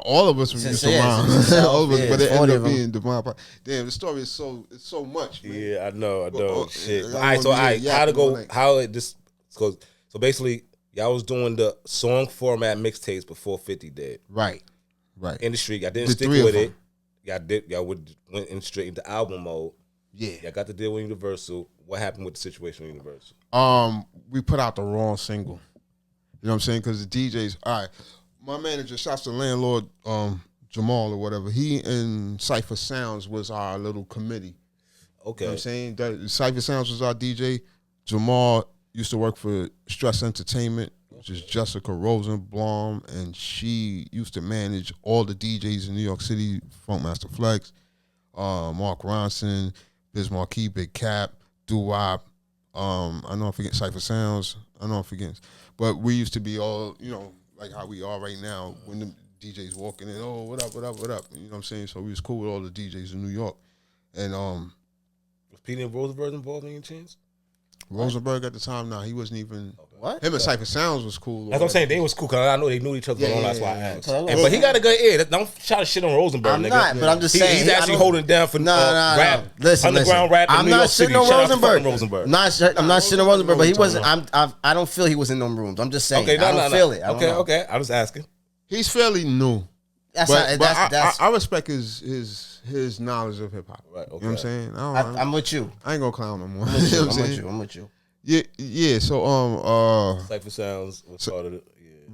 all of us were used to rhyme. Himself, All of us, yeah, but it 40 ended of up them. being Divine. Damn, the story is so much, man. Yeah, I know. Well, Shit. I All right, don't so wanna all be right, yapping how to go? all night. How it just goes? So basically, y'all was doing the song format mixtapes before 50 did. Right. In the street, y'all didn't The stick 3 of with them. it. Y'all went in straight into album mode. Yeah. Y'all got to deal with Universal. What happened with the situation with Universal? We put out the wrong single. You know what I'm saying? Because the DJs, all right, my manager, shouts to landlord Jamal or whatever, he and Cypher Sounds was our little committee. Okay. You know what I'm saying? Cypher Sounds was our DJ. Jamal used to work for Stress Entertainment, which is Jessica Rosenblum, and she used to manage all the DJs in New York City, Funkmaster Flex, Mark Ronson, Biz Marquis, Big Cap, Doo-Wop. I know I'm forgetting Cypher Sounds. I know I'm forgetting. But we used to be all, like how we are right now. When the DJs walking in. Oh, what up? You know what I'm saying? So we was cool with all the DJs in New York, and Was Peter and Rosenberg involved in any chance? Rosenberg at the time, he wasn't even. What? Him and Cypher Sounds was cool. That's what I'm saying. They was cool because I know they knew each other Yeah, long. That's yeah, why I yeah. asked. Cause But he got a good ear. Don't try to shit on Rosenberg, I'm nigga. not, but I'm just saying He's actually holding it down for rap. Listen, underground rap in I'm New not York shitting City. on Shout out to Rosenberg. fucking Rosenberg. I'm not shitting on Rosenberg, but he wasn't. Rosenberg. I don't feel he was in them rooms. I'm just saying. Okay, I don't feel it. I don't know. Okay. I was asking. He's fairly new. That's But that's. I respect his knowledge of hip hop. Right, You know what I'm okay. saying? I'm with you. I ain't gonna clown no more. You know what I'm saying? I'm with you. Yeah. So Cypher Sounds was part of it.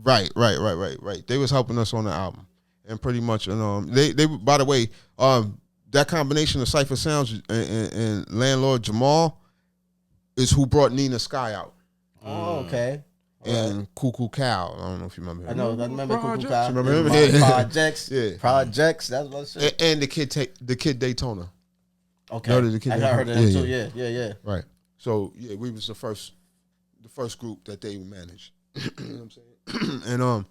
Yeah. right. They was helping us on the album, and pretty much, and they by the way, that combination of Cypher Sounds and Landlord Jamal is who brought Nina Sky out, Oh, okay. and Cuckoo Cal. I don't know if you remember him. I know. I remember Cuckoo Cal. Remember him? Projects. Yeah. Projects. That's what I said. And the kid Daytona. Okay. Heard of the Kid I heard of Daytona? them Yeah, too. Yeah. Right. So yeah, we was the first group that they managed. You know what I'm saying? And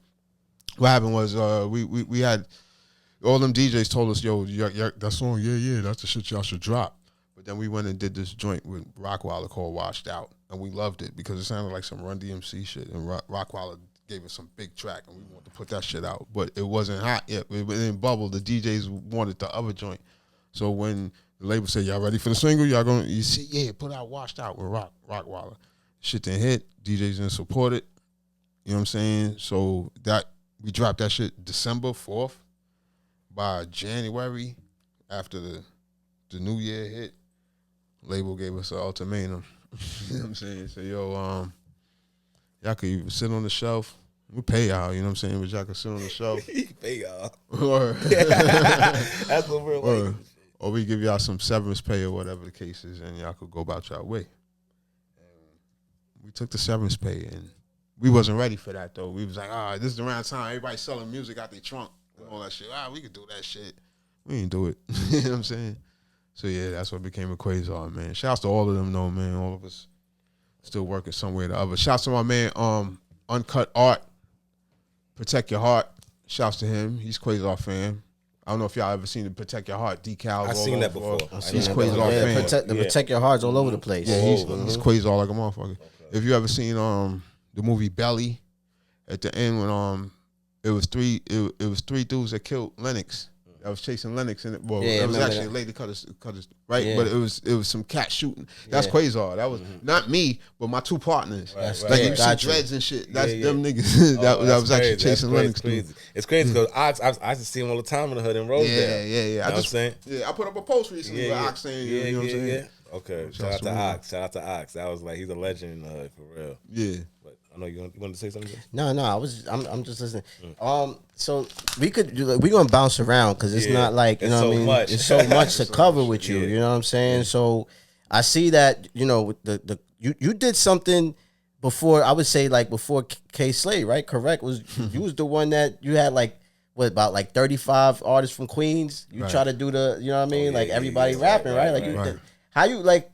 what happened was we had all them DJs told us, yo, that song, yeah, that's the shit y'all should drop. But then we went and did this joint with Rockwilder called Washed Out, and we loved it because it sounded like some Run DMC shit, and Rockwilder gave us some big track, and we wanted to put that shit out, but it wasn't hot yet. It didn't bubble. The DJs wanted the other joint, so when the label said, y'all ready for the single? Y'all gonna, you see, yeah, put out Washed Out with Rockwilder. Shit didn't hit. DJs didn't support it. You know what I'm saying? So that we dropped that shit December 4th. By January, after the new year hit, label gave us an ultimatum. You know what I'm saying? So yo, y'all could either sit on the shelf. We pay y'all, you know what I'm saying? But y'all could sit on the shelf. Pay y'all. or That's what we're like. or we give y'all some severance pay or whatever the case is, and y'all could go about y'all way. And we took the severance pay, and we wasn't ready for that though. We was like, this is around time everybody's selling music out their trunk and all that shit. We could do that shit. We ain't do it. You know what I'm saying? So yeah, that's what became a Quasar, man. Shouts to all of them though, man. All of us still working somewhere or the other. Shouts to my man, Uncut Art, Protect Your Heart. Shouts to him. He's Quasar fan. I don't know if y'all ever seen the Protect Your Heart decals. I've seen that before. He's Quasar fan. Protect your hearts all over the place. Yeah, he's Quasar like a motherfucker. Okay. If you ever seen the movie Belly, at the end when it was three dudes that killed Lennox. I was chasing Lennox in it. Well, it was actually a lady cut his right, Yeah. but it was some cat shooting. That's Quasar. That was not me, but my two partners. Right. Like you Gotcha. see dreads and shit. That's them niggas. that was actually chasing Lennox. Crazy. It's crazy because I just see him all the time in the hood in Rosedale. Yeah. You know what I'm saying? Yeah, I put up a post recently with Ox saying, you know what I'm saying? Yeah. Okay. Shout out to Ox. That was like, he's a legend in the hood for real. Yeah. But I know you wanted to say something. No, I'm just listening. So we gonna bounce around because it's not like you It's know so what I mean. much. It's so much to cover with you. Yeah. You know what I'm saying? So I see that with the you did something before. I would say like before K Slade, right? Correct. You was the one that you had like about like 35 artists from Queens. You try to do the you know what I mean? Like everybody rapping, right? Like how you like.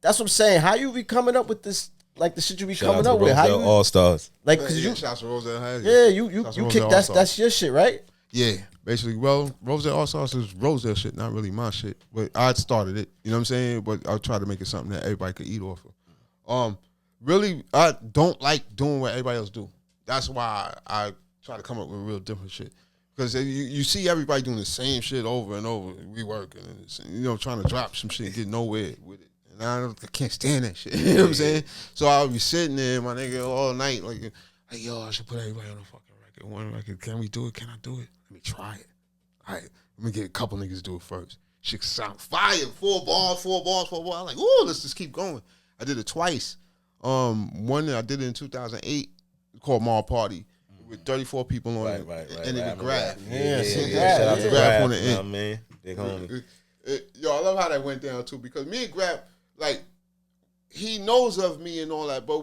That's what I'm saying. How you be coming up with this? Like the shit you be coming up with, how you All Stars? like because you, Shouts to Roselle Hayes. yeah, you kick All-Stars. that's your shit, right? Yeah, basically. Well, Roselle All Stars is Roselle shit, not really my shit. But I started it. You know what I'm saying? But I'll try to make it something that everybody could eat off of. Really, I don't like doing what everybody else do. That's why I try to come up with real different shit. Because you see everybody doing the same shit over and over. We working, and trying to drop some shit, get nowhere with it. And I can't stand that shit. You know what I'm saying? So I'll be sitting there, my nigga, all night, like yo, I should put everybody on a fucking record. One record. Can we do it? Can I do it? Let me try it. All right, let me get a couple niggas to do it first. Shit sound fire. 4 bars. I'm like, ooh, let's just keep going. I did it twice. One I did it in 2008 called Mall Party with 34 people on it. Right. And it was Graph. Yeah. Shout out to Graph on Graph, the end. man. Big homie. Yo, I love how that went down too because me and Graph, like, he knows of me and all that, but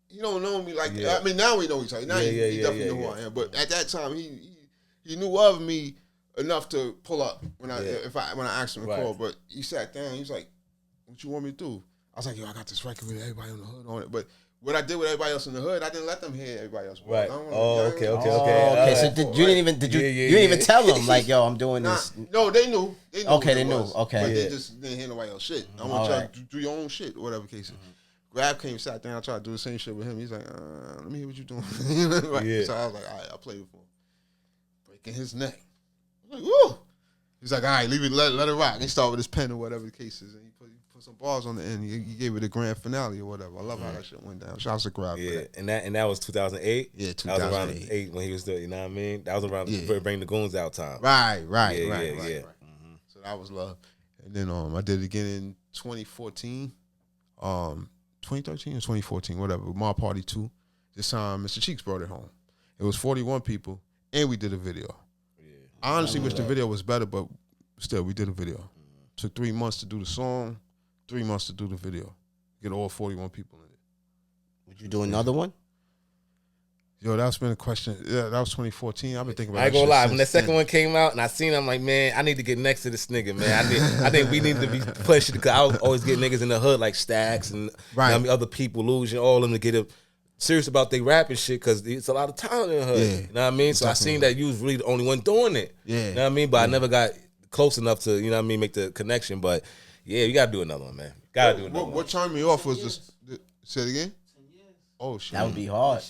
he don't know me like. Yeah. I mean, now we know each other. Now he definitely know who I am. But at that time, he knew of me enough to pull up when I asked him to call. But he sat down. He was like, "What you want me to do?" I was like, "Yo, I got this record with everybody on the hood on it." But what I did with everybody else in the hood, I didn't let them hear everybody else. Right. Okay. Right. So you didn't even you didn't even tell them like, yo, I'm doing this. No, they knew. Okay, they knew. Okay, but they just didn't hear nobody else shit. I want y'all to do your own shit, or whatever case. Grab came, sat down, I tried to do the same shit with him. He's like, let me hear what you doing. Right? So I was like, all right, I'll play it for him. Breaking his neck. I was like, woo. He's like, all right, leave it, let it rock. He started with his pen or whatever the case is, and he put some bars on the end. He gave it a grand finale or whatever. I love how that shit went down. Shout out to Grab. Yeah, and that was 2008. Yeah, 2008. That was around 8 when he was still. You know what I mean? That was around Bring the Goons Out time. Right. So that was love. And then I did it again in 2014, 2013 or 2014, whatever. Mob Party 2. This time, Mr. Cheeks brought it home. It was 41 people, and we did a video. I honestly wish the video was better, but still, we did a video. Took 3 months to do the song, 3 months to do the video. Get all 41 people in it. Would you do another one? Yo, that's been a question. Yeah, that was 2014. I've been thinking about I ain't that gonna shit lie. since When the second then. one came out and I seen it, I'm like, man, I need to get next to this nigga, man. I think we need to be pushing because I always get niggas in the hood like Stacks and Right. you know what I mean, other people losing, all of them to get up serious about their rapping shit because it's a lot of talent in the hood. Yeah, you know what I mean? So I seen that you was really the only one doing it. Yeah. You know what I mean? But I never got close enough to, you know what I mean, make the connection. But yeah, you gotta do another one, man. Gotta do another one. What turned me off was this. Say it again? Oh, shit. That would be hard.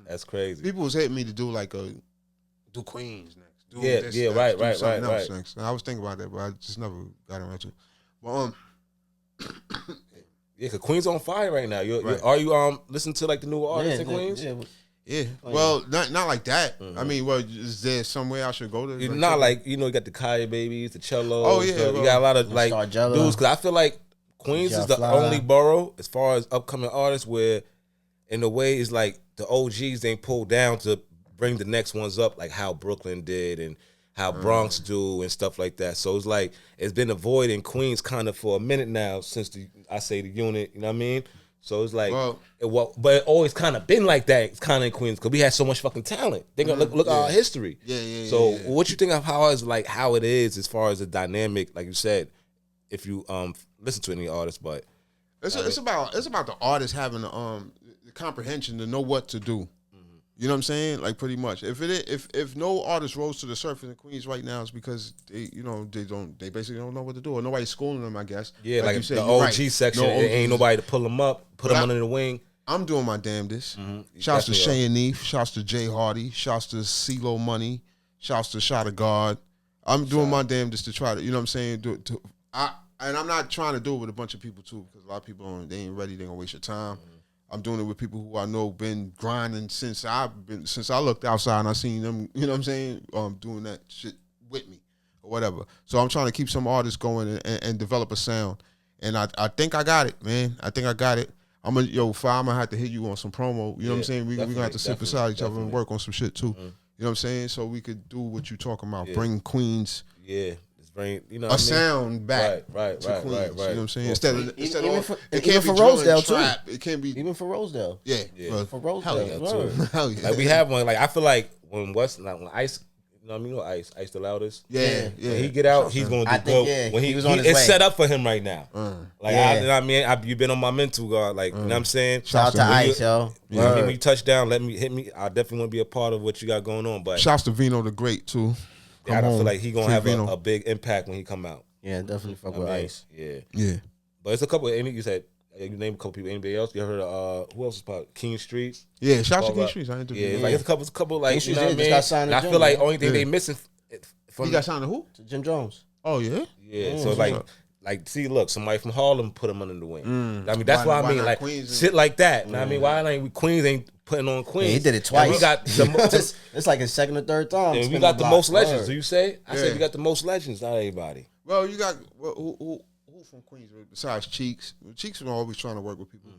That's crazy. People was hating me to do like do Queens next. Do Yeah, this yeah, next, right, do right, something right, else right. next. And I was thinking about that, but I just never got around to it. But Yeah, cause Queens on fire right now. Right. Are you listening to like the new artists in Queens? yeah, well, not like that. I mean, well, is there somewhere I should go to? You're not like, you know, you got the Kaya Babies, the Cello. Oh, yeah, you got a lot of like Stargella. dudes. Cause I feel like Queens is the Fly. only borough as far as upcoming artists where, in a way, it's like the OGs ain't pulled down to bring the next ones up, like how Brooklyn did and how Bronx do and stuff like that. So it's like it's been a void in Queens kind of for a minute now since the unit. You know what I mean? So it's like, but it always kind of been like that. It's kind of in Queens because we had so much fucking talent. They gonna look at our history. So what you think of how it is as far as the dynamic, like you said, if you listen to any artists, but it's about the artist having the comprehension to know what to do. You know what I'm saying? Like pretty much. If no artist rose to the surface in Queens right now, it's because they basically don't know what to do, or nobody's schooling them, I guess. yeah, like you said, the you're OG right. section, No it ain't OGs. nobody to pull them up, put them under the wing. I'm doing my damnedest. Shouts to Definitely Shay and Neef. Shouts to Jay Hardy. Shouts to CeeLo Money. Shouts to Shot of God. I'm doing my damnedest to try to, you know what I'm saying? And I'm not trying to do it with a bunch of people too, because a lot of people they ain't ready. They're gonna waste your time. I'm doing it with people who I know been grinding since I looked outside and I seen them. You know what I'm saying? Doing that shit with me or whatever. So I'm trying to keep some artists going and develop a sound. And I think I got it, man. I think I got it. I'm gonna have to hit you on some promo. You know what I'm saying? We're gonna have to sit beside each other and work on some shit too. You know what I'm saying? So we could do what you talking about. Bring Queens. Yeah, just bring a sound back right, to Queens. right. You know what I'm saying? Instead of Even it for can't be Rosedale, too. trap. It can't be Even for Rosedale. yeah. For Rosedale. Hell yeah, Word. hell yeah. Like we have one. Like I feel like when Ice, you know what I mean? Ice the loudest. Yeah. When he get out, he's gonna do I think, good. yeah, When he was on his it's way. set up for him right now. Like Yeah. you know what I mean, you've been on my mental guard. Like you know what I'm saying. Shout out to When Ice, you, yo. You know what I mean? Word. When you touch down, hit me. I definitely want to be a part of what you got going on. But Shouts to Vino the Great too. I don't feel like he gonna Free have Vino. a big impact when he come out. Yeah, definitely fuck I with mean, Ice. Yeah. Yeah. But it's a couple. You said you named a couple people. Anybody else? You heard of who else is part? King Streets. Yeah, shouts to All King right. Streets. I interviewed Yeah, him. it's like it's a couple like King you know Streets what I just mean. got signed And to I Jim, feel like man. only thing they missing from He got signed to who? To Jim Jones. Oh yeah. yeah. So like see, look, somebody from Harlem put him under the wing. Mm. I mean, that's Why what I mean. not Like Queens shit like that. I mean, why ain't Queens ain't putting on Queens? Yeah, he did it And twice. we got the It's like his second or third time. and we spinning got the block. most legends. Word. Do you say? I said Yeah. we got the most legends. Not everybody. Well, you got who from Queens besides Cheeks? Cheeks was always trying to work with people.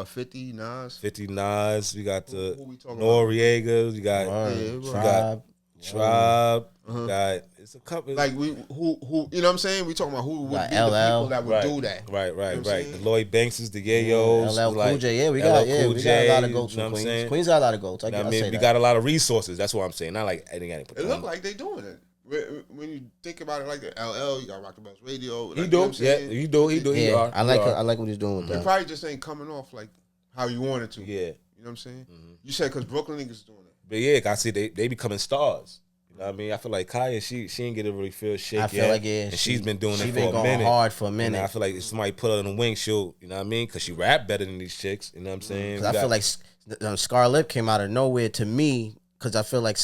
50 Nas. 50 Nas. We got Who the we talking Noriegas. We got Word. Yeah, we right. got Tribe. We got it's a couple. Like who you know what I'm saying? We talking about who would Like be the LL. people that would do that. Right, You know what I'm right. saying? The Lloyd Bankses, the Yayos, LL Cool like, J. Yeah, we LL got Cool we got a J, lot of goats you know from what I'm Queens. saying? Queens got a lot of goats. I I say mean, we that. got a lot of resources. That's what I'm saying. Not like anything. It look like they doing it. when you think about it like the LL, you got Rock the Bells Radio. He like, do, you know what I'm yeah, saying? he do. Yeah, I like what he's doing with It that. probably just ain't coming off like how you want it to. Yeah. You know what I'm saying? You said because Brooklyn niggas doing it. But yeah, I see they becoming stars. You know what I mean? I feel like Kaya, she ain't get to really feel shit I feel yet. like, yeah, and she's been doing she it been for a going minute. hard for a minute. And I feel like if somebody put her in the wing, she'll, you know what I mean? Because she rap better than these chicks. You know what I'm saying? 'Cause I feel like Scarlett came out of nowhere to me because I feel like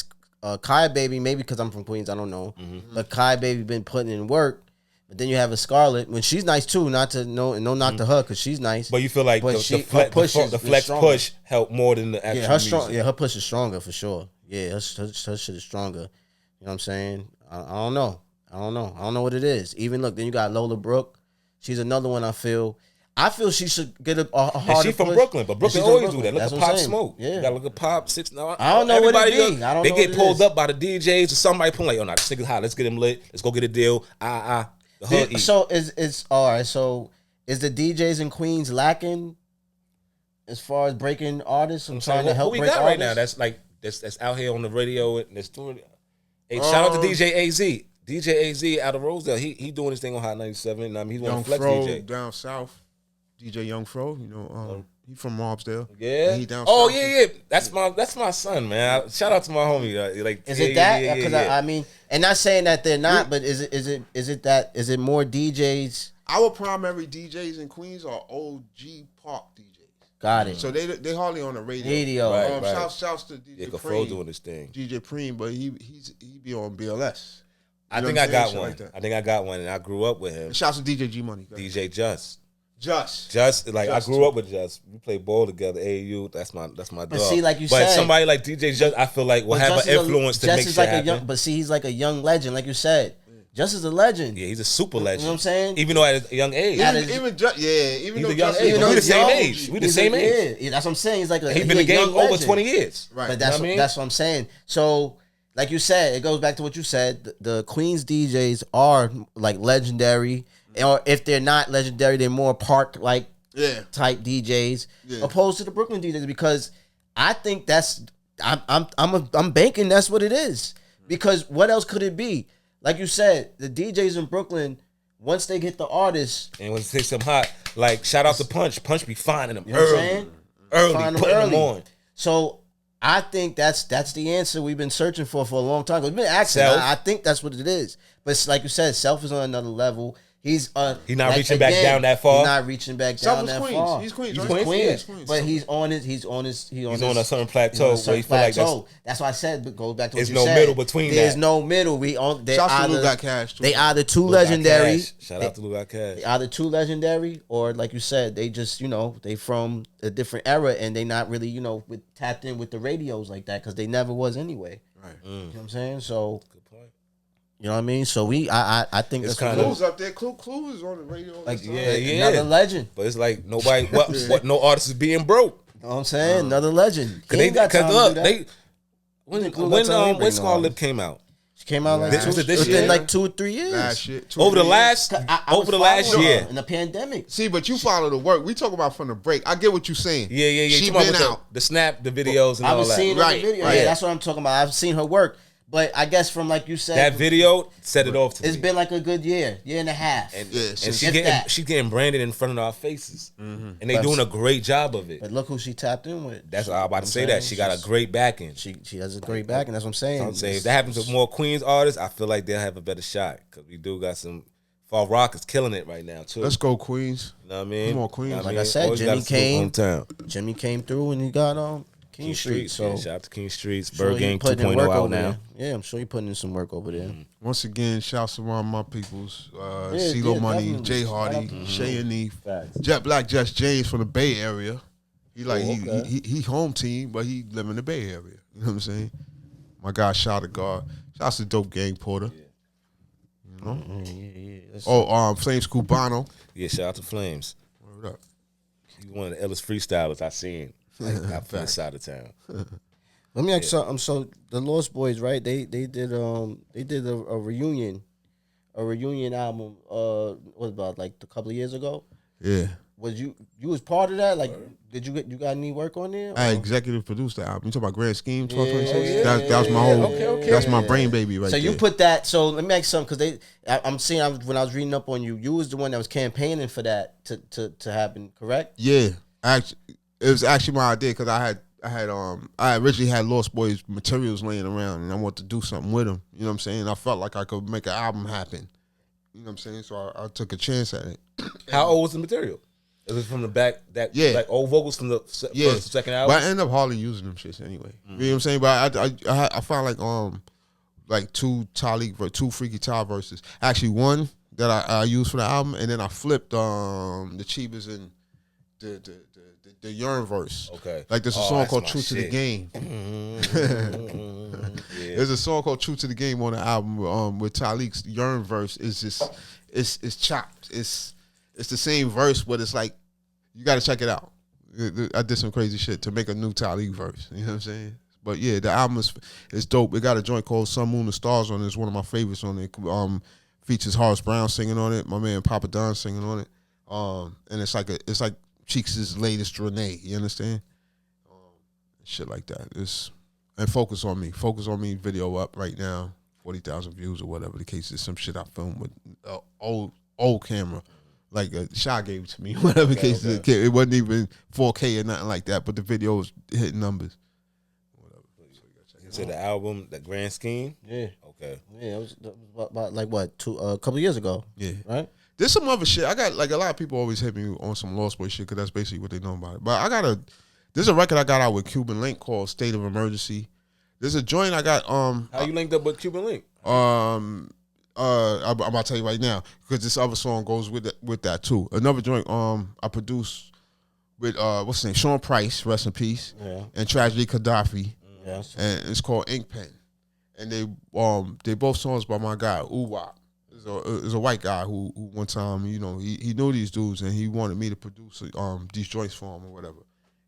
Kaya Baby, maybe because I'm from Queens, I don't know. But Kaya Baby been putting in work. But then you have a Scarlett, when she's nice too, not to no knock to her because she's nice. But you feel like But the flex push helped more than the actual music. Her push is stronger for sure. Yeah, her shit is stronger. You know what I'm saying? I don't know. I don't know what it is. Even look, then you got Lola Brooke. She's another one I feel she should get a harder And she from push. Brooklyn, but Brooklyn always do that. Look That's at what I'm Pop saying. Smoke. Yeah. You gotta look at Pop 6 now. I don't know what it be. Everybody I don't they know get what it pulled is. up by the DJs or somebody pulling like, oh no, this nigga's hot. Let's get him lit. Let's go get a deal. The hood eat. So is all right. So is the DJs in Queens lacking as far as breaking artists and trying to help who we break got artists? right now? That's like that's out here on the radio and that's doing. Hey, shout out to DJ AZ. DJ AZ out of Rosedale. He doing his thing on Hot 97. I mean, he's one Young of the flex Fro DJ. down south. DJ Young Fro, he from Mobsdale. Yeah. And he down Oh south. yeah. That's my son, man. Shout out to my homie. Like, Is yeah, it that? Yeah, Because yeah. I mean, and not saying that they're not, but is it that? Is it more DJs? Our primary DJs in Queens are OG Park DJs. Got it. So they hardly on the radio. Radio. Right. Shouts to DJ Yeah, Fro Preem. doing this thing. DJ Preem, but he be on BLS. I know think what I I'm got saying? one. Shit like that. I think I got one, and I grew up with him. And shouts to DJ G Money. DJ Just. Just Like Just I grew too. up with Just. We played ball together. AU. That's my dog. But see, like you but said- somebody like DJ Just, I feel like will have Just an is influence to Just make is shit like happen. a young, but see, he's like a young legend, like you said. Just is a legend. Yeah, he's a super legend. You know what I'm saying? Even though at a young age. even He's a young age. Even though We the he's same young, age. We the he's same a- age. Yeah, that's what I'm saying. He's like a He's been in the game young over legend. 20 years. Right. But that's You know what I mean? that's what I'm saying. So, like you said, it goes back to what you said. The Queens DJs are like legendary, or if they're not legendary, they're more park like type DJs, opposed to the Brooklyn DJs. Because I think I'm banking that's what it is. Because what else could it be? Like you said, the DJs in Brooklyn, once they get the artists, And when they say something hot, like shout out to Punch. Punch be finding them you know what I'm early. saying? Early, Find putting them early. on. So I think that's the answer we've been searching for a long time. We've been asking. Self. I think that's what it is. But it's like you said, Self is on another level. He's not like, reaching back down that far? He's not reaching back Self down is that Queens. far. He's Queens, He's right? Queens. Yeah, he's Queens. But He's He's on a certain plateau he's on a where you feel like plateau. That's why I said, but goes back to what There's you no said. middle between There's that. no middle. They Shouts to Lou either Got Cash, too. they either too Lou Got legendary. Cash. Shout out to Lou Got Cash. They either too legendary, or like you said, they just they from a different era and they not really tapped in with the radios like that because they never was anyway. Right. You know what I'm saying? So Good point. you know what I mean. So I think It's that's kinda- what Clue's up there. Clue is on the radio. all like the time. Yeah. another legend. But it's like nobody, what no artist is being broke. You know what I'm saying? Another legend. Cause He ain't got time to look, do that. they when think Clue got time to when bring no Scarlett came out She came out like This was this within year? like 2 or 3 years. Last shit. over the 2 years. last I was over the last following her year. in the pandemic. See, but you follow the work. We talk about from the break. I get what you're saying. Yeah. She You talking been about out. the snap, the videos, and I all was that. seeing Right, the video. right. Yeah, that's what I'm talking about. I've seen her work, but I guess from like you said, That video set it off to it's me. been like a good year and a half. And, Yeah, and since she's if that. getting branded in front of our faces, and they But- doing a great job of it. But look who she tapped in with. That's what I was about to say. You know That what I'm she saying? got a great backing. She has a great back, and that's what I'm saying. I'm saying if that happens to more Queens artists, I feel like they'll have a better shot because we do got some. Fall Rock is killing it right now too. Let's go, Queens. You know what I mean? Come on, Queens. You know what Like I mean? said, Always Jimmy gotta salute came. hometown. Jimmy came through and he got King Street. So yeah, shout out to King Streets. sure Bird he Gang putting in 2.0 work out over now. there. Yeah, I'm sure he putting in some work over there. Once again, shouts around my peoples. Yeah, CeeLo yeah, Money, definitely. Jay Shout out Hardy, to Shay and Neef, Facts. Jet Black, Jess James from the Bay Area. He like okay. he home team, but he live in the Bay Area. You know what I'm saying? My guy Shot of God. Shouts to Dope Gang Porter. You know? Yeah. That's- Flames Cubano. Yeah, shout out to Flames. Word up. He's one of the illest freestylers I seen. Out from this side of town. Let me ask you something. So the Lost Boys, right? They did a reunion album. What about like a couple of years ago? Yeah. was you was part of that? Like, did you got any work on there? I or- executive produced the album. You talking about Grand Scheme 1226? Yeah, that was my whole. okay. That's my brain baby right So there. you put that. So let me ask you something, because I'm seeing when I was reading up on you, you was the one that was campaigning for that to happen, correct? Yeah, actually, it was actually my idea because I originally had Lost Boys materials laying around and I wanted to do something with them. You know what I'm saying? I felt like I could make an album happen. You know what I'm saying? So I took a chance at it. How old was the material? It was from the back, Yeah. like old vocals from the first and second album. But I ended up hardly using them shits anyway. You know what I'm saying? But I found like two Freaky Tile verses. Actually, one that I used for the album, and then I flipped the Chivas and the Yearn verse. Okay. Like there's a song that's called my True to the shit. Game. Yeah. There's a song called True to the Game on the album with Talik's Yearn verse. Is just it's chopped. It's the same verse, but it's like you got to check it out. I did some crazy shit to make a new Talik verse. You know what I'm saying? But yeah, the album is dope. It got a joint called Sun, Moon, and Stars on it. It's one of my favorites on it. Features Horace Brown singing on it. My man Papa Don singing on it. And it's like Cheeks' latest Renee. You understand? Shit like that. And Focus on Me. Focus on Me video up right now. 40,000 views or whatever the case is. Some shit I filmed with old camera. Like Shy gave it to me. Whatever the case is. It wasn't even 4K or nothing like that. But the video was hitting numbers. So the album, the Grand Scheme. Yeah. Okay. Yeah, that was about like what, a couple years ago. Yeah. Right? There's some other shit. I got like a lot of people always hit me on some Lost Boy shit because that's basically what they know about it. But there's a record I got out with Cuban Link called State of Emergency. There's a joint I got How you linked up with Cuban Link? I'm about to tell you right now because this other song goes with that too. Another joint I produced with what's his name, Sean Price, rest in peace, and Tragedy Gaddafi, and it's called Ink Pen, and they both songs by my guy Uwap. Is a white guy who one time, you know, he knew these dudes and he wanted me to produce these joints for him or whatever.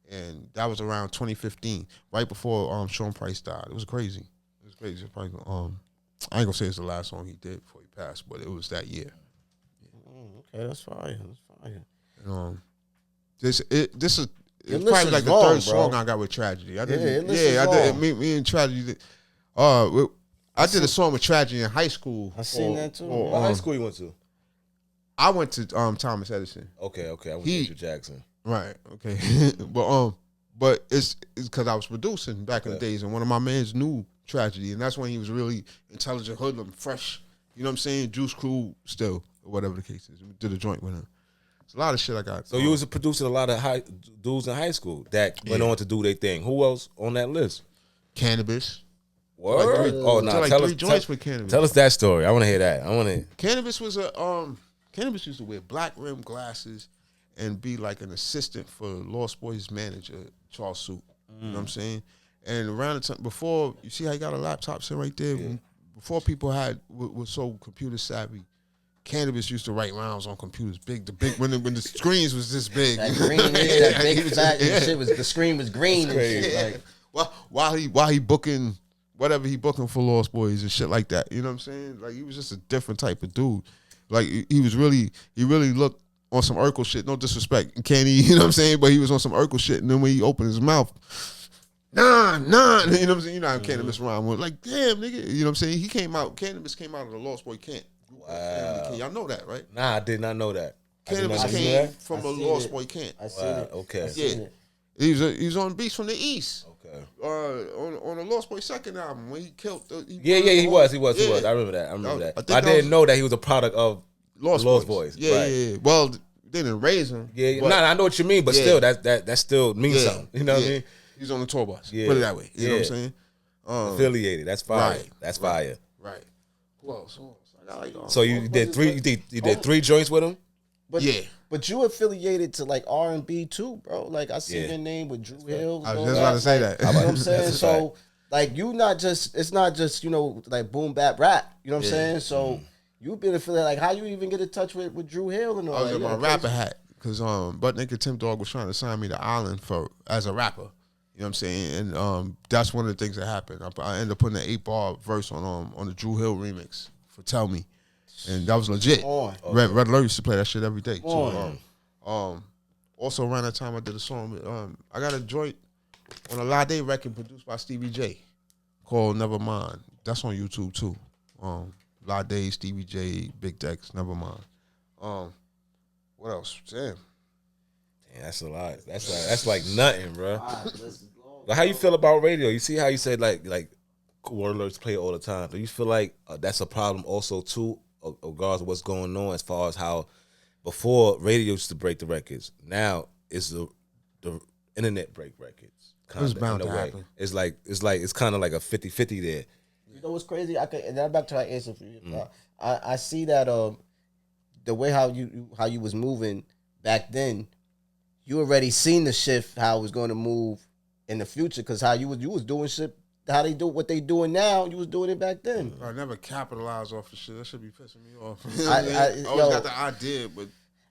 And that was around 2015, right before Sean Price died. It was crazy. Probably, I ain't gonna say it's the last song he did before he passed, but it was that year. Okay, that's fire. And, this is Your it's list probably is like the long, third bro. song I got with Tragedy. I did, your list yeah, is I did. long. Me and Tragedy. I did a song with Tragedy in high school. I seen that too. What high school you went to? I went to Thomas Edison. Okay. I went to Andrew Jackson. Right. Okay. but it's because I was producing back in the days, and one of my mans knew Tragedy, and that's when he was really intelligent, hoodlum, fresh. You know what I'm saying? Juice Crew still, or whatever the case is. We did a joint with him. It's a lot of shit I got. So you was producing a lot of dudes in high school that went on to do their thing. Who else on that list? Cannabis. Word? Three joints with Cannabis. Tell us that story. I want to hear that. I want to. Cannabis was Cannabis used to wear black rim glasses and be like an assistant for Lost Boys manager, Charles Soup. You know what I'm saying? And around the time before, you see how you got a laptop sitting right there? Yeah. Before people were so computer savvy, Cannabis used to write rounds on computers, the big when the screens was this big. That green, that big fat shit was, the screen was green and shit. Like, while he booking whatever he booking for Lost Boys and shit like that. You know what I'm saying? Like he was just a different type of dude. Like he really looked on some Urkel shit. No disrespect, Kenny, you know what I'm saying? But he was on some Urkel shit, and then when he opened his mouth, nah, you know what I'm saying? You know how Cannabis rhyme was like, damn, nigga, you know what I'm saying? Cannabis came out of the Lost Boy Camp. Wow. Y'all know that, right? Nah, I did not know that. Cannabis came from a Lost Boy camp. I seen it. Okay. Yeah. He was on Beats from the East. Okay. On the Lost Boy second album when he killed. He was. I remember that. I didn't know that he was a product of Lost Boys. Yeah, right. yeah. Well, they didn't raise him. Yeah, I know what you mean, but still, that still means something. You know what I mean? He's on the tour bus. Yeah. Put it that way. You know what I'm saying? Affiliated. That's fire. Right. That's fire. Right. Who else? I got like, So you did three. You did 3 joints with him. But, yeah. But you affiliated to like R&B too, bro. Like I see your name with Drew Hill. I was just about to say that. You know what I'm saying? So like it's not just, you know, like boom bap rap. You know what I'm saying? So you've been affiliated. Like how you even get in touch with Drew Hill and all that? I was in my rapper hat because Butt Naked Tim Dog was trying to sign me to Island as a rapper. You know what I'm saying? And that's one of the things that happened. I ended up putting an 8-bar verse on the Drew Hill remix for Tell Me. And that was legit. Red Alert used to play that shit every day. also around that time I did a song. I got a joint on a Lade record produced by Stevie J called Nevermind. That's on YouTube too. Lade, Stevie J, Big Dex, Nevermind. What else? Damn. That's a lot. That's like nothing, bro. But how you feel about radio? You see how you said like word alerts play all the time. Do you feel like that's a problem also too, regardless of what's going on as far as how before radio used to break the records, now it's the internet break records. It's bound to happen. It's kind of like a 50-50 there. You know what's crazy? And then back to my answer for you. I see that the way how you was moving back then, you already seen the shift how it was going to move in the future, because how you was doing shit, how they do what they doing now, you was doing it back then. I never capitalize off of shit. That should be pissing me off. I always got the idea, but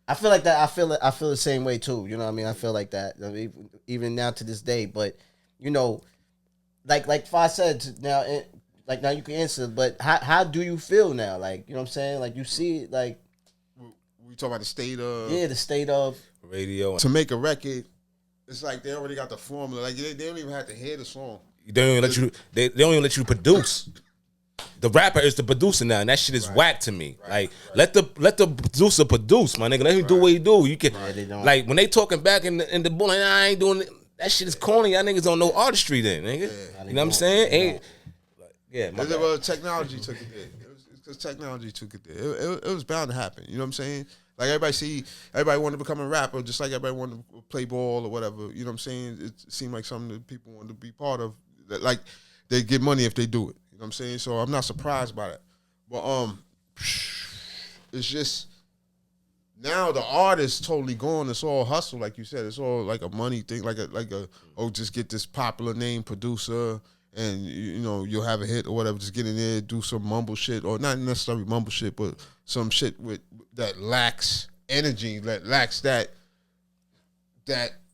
I feel like that. I feel the same way too. You know what I mean? I feel like that. I mean, even now to this day. But you know, like Fa said now, now you can answer. But how do you feel now? Like, you know what I'm saying? Like, you see it, like we talk about the state of the state of radio to make a record. It's like they already got the formula. Like they don't even have to hear the song. They don't even let you. They don't even let you produce. The rapper is the producer now, and that shit is whack to me. Let the producer produce, my nigga. Let him do what he do. You can like when they talking back in the bull, like, I ain't doing it. That shit is corny. Y'all niggas don't know artistry, then, nigga. You know what I'm saying? Technology took it there. Because technology took it there. It was bound to happen. You know what I'm saying? Like everybody wanted to become a rapper, just like everybody wanted to play ball or whatever. You know what I'm saying? It seemed like something that people wanted to be part of. Like they get money if they do it. You know what I'm saying? So I'm not surprised by that. But it's just now the artist totally gone. It's all hustle, like you said. It's all like a money thing, like a just get this popular name producer and you know you'll have a hit or whatever. Just get in there, do some mumble shit, or not necessarily mumble shit, but some shit with that lacks energy, that lacks that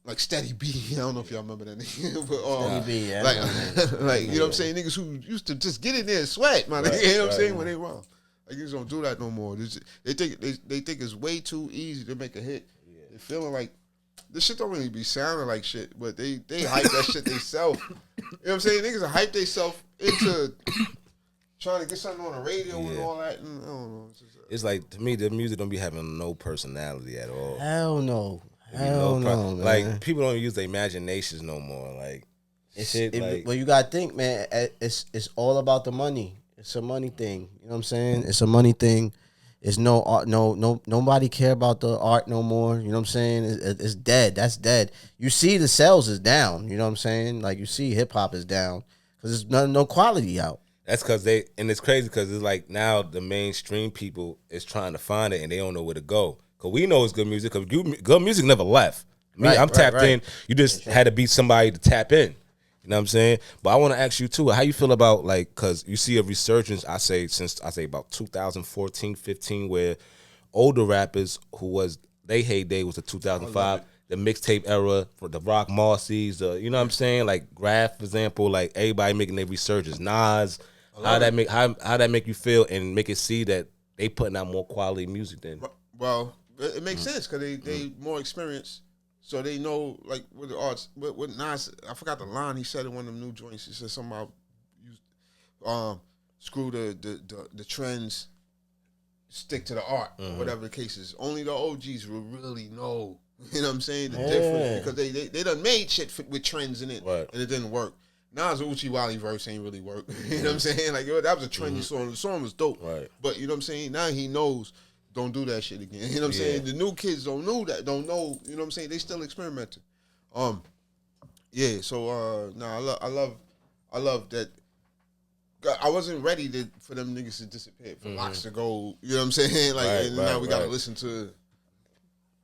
like Steady B. I don't know if y'all remember that nigga. But, Steady B, yeah. Like you know what I'm saying? Niggas who used to just get in there and sweat, man. Right, you know what I'm saying? When they wrong. Like niggas don't do that no more. They think it's way too easy to make a hit. Yeah. They feeling like this shit don't really be sounding like shit, but they hype that shit themselves. You know what I'm saying? Niggas hype themselves into trying to get something on the radio and all that. And I don't know. It's like, to me, the music don't be having no personality at all. Hell no. Hell no, man. Like, people don't use their imaginations no more. Like, well, you gotta think, man. It's all about the money. It's a money thing. You know what I'm saying? It's a money thing. It's no art. Nobody care about the art no more. You know what I'm saying? It's dead. That's dead. You see, the sales is down. You know what I'm saying? Like, you see, hip hop is down because there's no quality out. That's because and it's crazy because it's like now the mainstream people is trying to find it and they don't know where to go. Because we know it's good music. Because good music never left. I'm tapped in. You just had to be somebody to tap in. You know what I'm saying? But I want to ask you, too, how you feel about, like, because you see a resurgence, since about 2014, 15, where older rappers they heyday was the 2005, the mixtape era, for the Rock Marcy's, you know what I'm saying? Like, Graph, for example, like, everybody making their resurgence. Nas, how that make you feel and make it see that they putting out more quality music than... Well, it makes sense because they more experienced, so they know, like, with the arts. With Nas, I forgot the line he said in one of them new joints. He said something about screw the trends, stick to the art, whatever the case is. Only the OGs will really know. You know what I'm saying? The difference, because they done made shit with trends in it, and it didn't work. Nas' Uchi Wally verse ain't really work. You know what I'm saying? Like, that was a trendy song. The song was dope, but you know what I'm saying? Now he knows. Don't do that shit again. You know what I'm saying? The new kids don't know, you know what I'm saying? They still experimenting. So I love that. I wasn't ready for them niggas to disappear, for Locks to go, you know what I'm saying? Like, now we gotta listen to.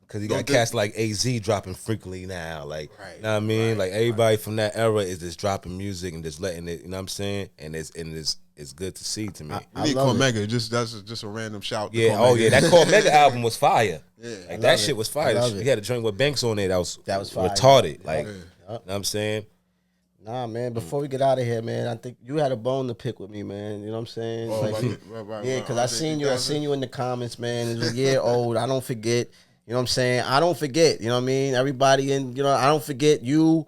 Because you got cats like AZ dropping frequently now. Like, you know what I mean? Like, everybody from that era is just dropping music and just letting it, you know what I'm saying? And it's good to see to me. I need Cormega. That's just a random shout. Yeah, that Cormega album was fire. Yeah, like, that shit was fire. He had a joint with Banks on it that was fire. Retarded. Like, you know what I'm saying? Nah, man, before we get out of here, man, I think you had a bone to pick with me, man. You know what I'm saying? Because I seen you in the comments, man. It was a year old. I don't forget. You know what I'm saying? I don't forget. You know what I mean? Everybody in, I don't forget you.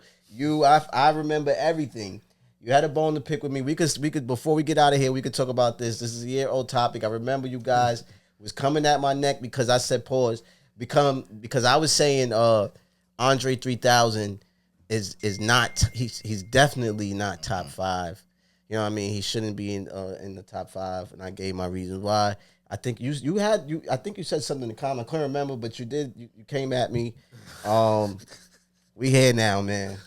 I remember everything. You had a bone to pick with me. We could before we get out of here, we could talk about this. This is a year-old topic. I remember you guys was coming at my neck because I said pause. Because I was saying Andre 3000 is not he's definitely not top 5. You know what I mean? He shouldn't be in the top 5, and I gave my reasons why. I think you said something in the comment. I couldn't remember, but you did. You came at me. We here now, man.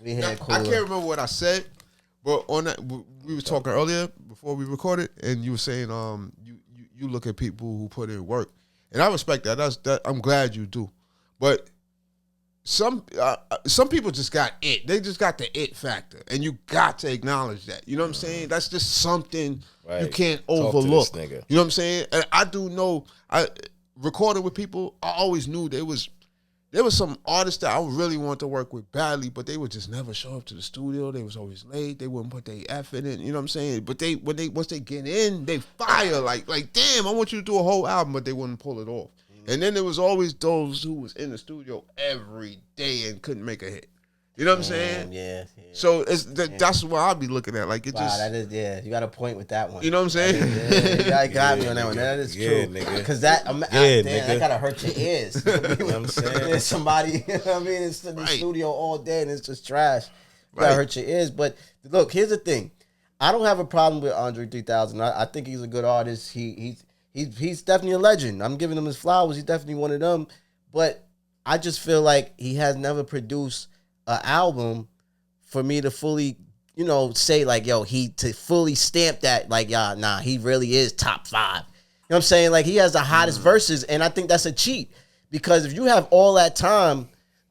We here. I can't remember what I said, but on that we were talking earlier before we recorded, and you were saying you look at people who put in work, and I respect that. I'm glad you do, but some people just got it. They just got the it factor, and you got to acknowledge that. You know what I'm saying? That's just something you can't overlook. You know what I'm saying? And I do know. I recorded with people. I always knew there was some artists that I really wanted to work with badly, but they would just never show up to the studio. They was always late. They wouldn't put their effort in. You know what I'm saying? But once they get in, they fire like damn. I want you to do a whole album, but they wouldn't pull it off. And then there was always those who was in the studio every day and couldn't make a hit. You know what I'm saying? Yeah. So that's what I'll be looking at. Like it just. That is, you got a point with that one. You know what I'm saying? You got me on that one. That is true. Because that gotta hurt your ears. You know what I'm saying? There's somebody, you know what I mean? It's in the studio all day and it's just trash. You gotta hurt your ears. But look, here's the thing. I don't have a problem with Andre 3000. I think he's a good artist. He's definitely a legend. I'm giving him his flowers. He's definitely one of them. But I just feel like he has never produced an album for me to fully, say like, to fully stamp that, like, he really is top 5. You know what I'm saying? Like, he has the hottest verses, and I think that's a cheat. Because if you have all that time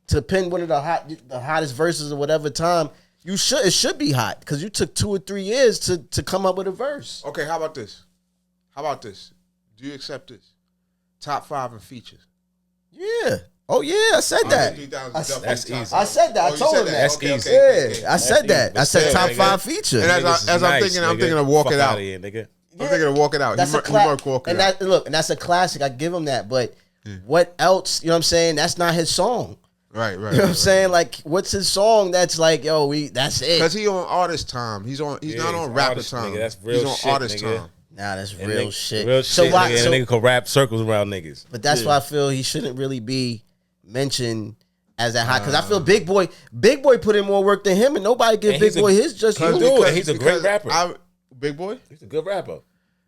to pin one of the hottest verses or whatever time, it should be hot. Because you took 2 or 3 years to come up with a verse. Okay, how about this? Do you accept this? Top 5 in features. Yeah. Oh yeah, I said that. That's easy. I said that. I told him that. That's easy. Yeah, I said that. I said top 5 feature. And as I'm thinking of Walk It Out. Here, nigga. I'm thinking of Walk It Out. That's a classic. And that's a classic. I give him that. But what else? You know what I'm saying? That's not his song. Right. You know what I'm saying? Like, what's his song? That's like, that's it. Because he on artist time. He's not on rapper time. Nigga, that's real He's shit, on artist nigga. time. Nah, that's real shit. Real shit, why? nigga. And nigga can wrap circles around niggas. But that's why I feel he shouldn't really be mentioned as that high. Because I feel Big Boy put in more work than him, and nobody give Big Boy his just you. He's a great rapper. Big Boy? He's a good rapper.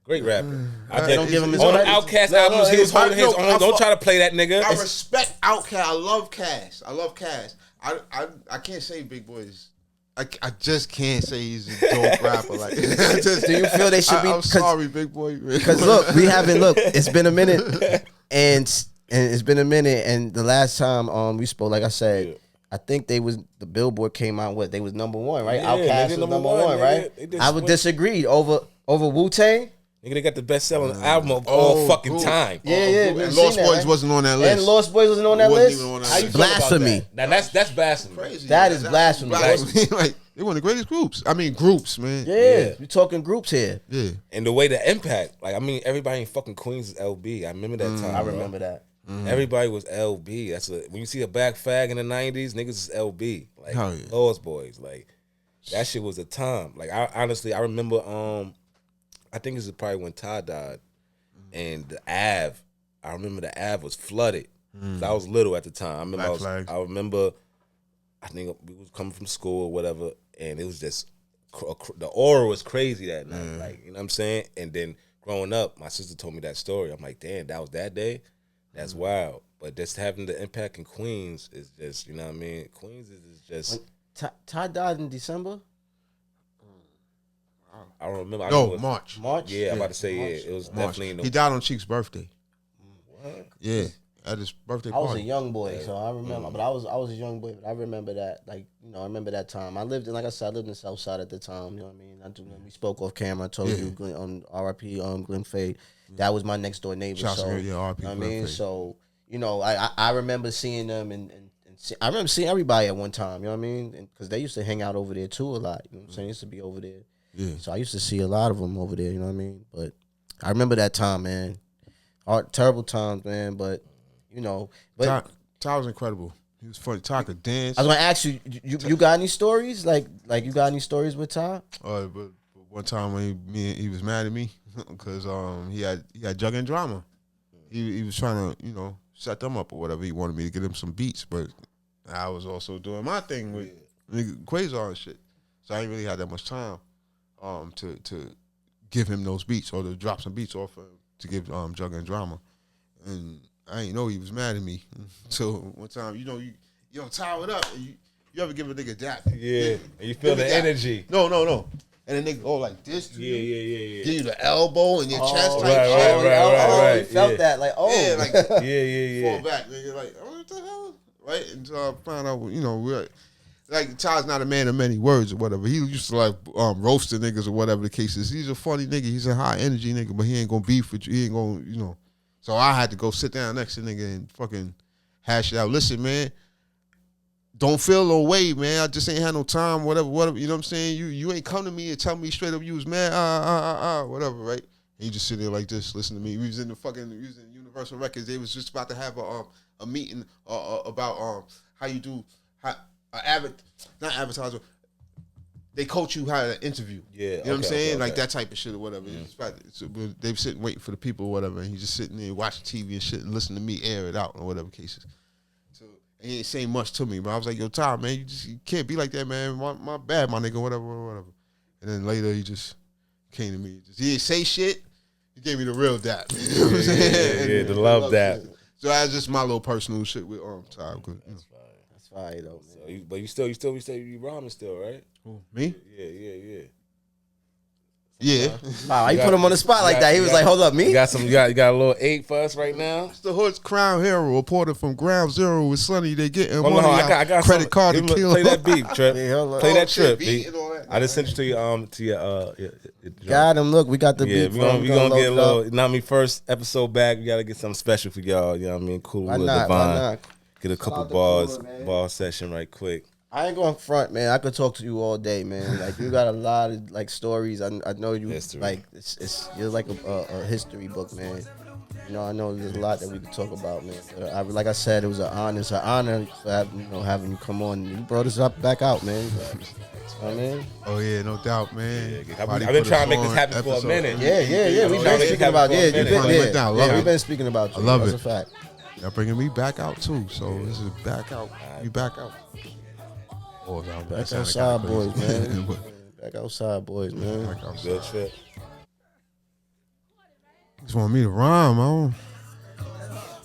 Great rapper. Don't give him his on own. the Outkast albums, he was holding his own. Don't try to play that nigga. I respect Outkast. I love Cass. I can't say Big Boy is. I just can't say he's a dope rapper. Like, do you feel they should be? I'm sorry, Big Boy. Because look, it's been a minute, and it's been a minute, and the last time we spoke, like I said, I think the Billboard came out they was number 1, right? Yeah, Outkast was number 1, right? I would disagree over Wu-Tang. Nigga, they got the best selling album of all fucking time. Yeah. And Lost Boys wasn't on that list. And Lost Boys wasn't on that list. Even on that How you list. blasphemy? Now that's blasphemy. Crazy. That is blasphemy. Like, they one of the greatest groups. I mean, groups, man. Yeah, we talking groups here. Yeah. And the way the impact, like, I mean, everybody in fucking Queens is LB. I remember that time. I remember that. Everybody was LB. When you see a black fag in the 90s, niggas is LB. Like, Hell yeah. Lost Boys. Like, that shit was a time. Like, I remember, I think this is probably when Todd died. And the Ave, I remember the Ave was flooded. I was little at the time. I remember, I think we was coming from school or whatever, and it was just, the aura was crazy that night. Like, you know what I'm saying? And then growing up, my sister told me that story. I'm like, damn, that was that day? That's wild. But just having the impact in Queens is just, you know what I mean? Queens is just. Todd died in December? I don't remember. No, March. March? Yeah, I'm about to say, March. It was March. definitely. He died on Cheek's birthday. What? Yeah, at his birthday I party. was a young boy, so I remember. But I was a young boy, but I remember that. Like, I remember that time. I lived in the South Side at the time. You know what I mean? We spoke off camera. I told you, R.I.P. Glenn Fade. That was my next door neighbor. Shouts so to R.I.P. You know what I Glenn mean? Fade. So I remember seeing them and I remember seeing everybody at one time. You know what I mean? Because they used to hang out over there too a lot. You know what I'm saying? They used to be over there. Yeah. So I used to see a lot of them over there. You know what I mean? But I remember that time, man. Terrible times, man. But you know. But Ty was incredible. He was funny. Ty could dance. I was gonna ask you, you got any stories? Like you got any stories with Ty? But one time when he was mad at me because he had Jug and Drama. He was trying to, you know, set them up or whatever. He wanted me to get him some beats, but I was also doing my thing with Quasar and shit. So I ain't really had that much time to give him those beats or to drop some beats off to give Jug and Drama. And I ain't know he was mad at me. So one time, you don't tie it up. And you ever give a nigga that? Yeah, and you feel the energy. No. And then they go like this to you. Yeah. Give you the elbow and your chest type right, shit. right. You felt that, like, Yeah, like Yeah. fall back, nigga. Like, oh, what the hell? Right? And so I found out, you know, we're like Ty's not a man of many words or whatever. He used to like roast the niggas or whatever the case is. He's a funny nigga. He's a high energy nigga, but he ain't gonna beef with you. He ain't gonna, you know. So I had to go sit down next to the nigga and fucking hash it out. Listen, man, don't feel no way, man. I just ain't had no time, whatever. You know what I'm saying? You ain't come to me and tell me straight up you was mad, whatever, right? And he just sit there like this, listen to me. We was in Universal Records. They was just about to have a meeting about how you do not advertiser. They coach you how to interview. Yeah, you know what I'm saying? Like that type of shit or whatever. So they were sitting waiting for the people or whatever, and he's just sitting there watching TV and shit and listening to me air it out or whatever cases. So he ain't saying much to me, but I was like, yo, Ty, man, you can't be like that, man. My bad, my nigga, whatever. And then later he just came to me. He didn't say shit. He gave me the real dap. You know what I'm saying? Yeah, the love dap. So that's just my little personal shit with Ty. That's fine though, man. But you rhyming still, right? Who, me? Yeah. Yeah. Wow, you put him on the spot like that. He was like, "Hold up, me." You got a little 8 for us right now. It's the Hood's Crown Hero reporter from Ground Zero with Sonny. They getting Hold money. on, I got credit card to kill. Play that beat, Trip. Play that Trip. Beat and all that. I just sent you to your Got him. Look, we got the beat. We gonna get a little. You know what I mean? First episode back, we gotta get something special for y'all. You know what I mean? Cool with Divine. Why not? Get a couple bars session right quick. I ain't going front, man. I could talk to you all day, man. Like you got a lot of like stories. I know you history. Like you're like a history book, man. You know, I know there's a lot that we could talk about, man. But like I said, it was an honor. It's an honor for having you come on. You brought us back out, man. I mean, oh yeah, no doubt, man. I've been trying to make this happen for a minute. Yeah. We've been speaking about we've been speaking about you. I love That's it. a fact. Y'all bringing me back out too, so this is back out. We back out. Oh, Back outside, boys, man. Back outside, boys, man. Back outside. Good Trip. Just want me to rhyme, man.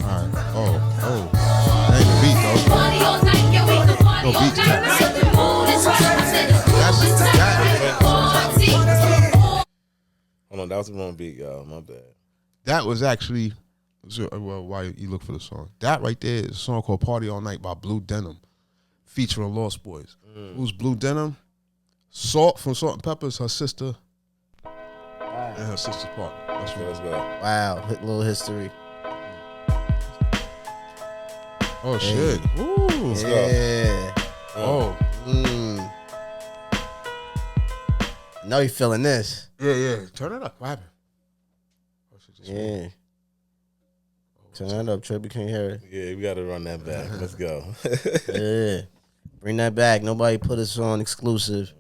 Alright. Oh. That ain't the beat though. No beat. Hold on, that was the wrong beat, y'all. My bad. That was actually why you look for the song. That right there is a song called Party All Night by Blue Denim, featuring Lost Boys. Who's Blue Denim? Salt from Salt and Peppers, her sister, and her sister's partner. That's what Let's go. Wow, little history. Oh shit! Ooh. Let's go. Yeah. Oh. Know you feeling this. Yeah. Turn it up. What happened? Oh, shit, just Yeah. Turn that up, Trip. You can't hear it. Yeah, we gotta run that back. Let's go. Yeah. Bring that back. Nobody put us on exclusive.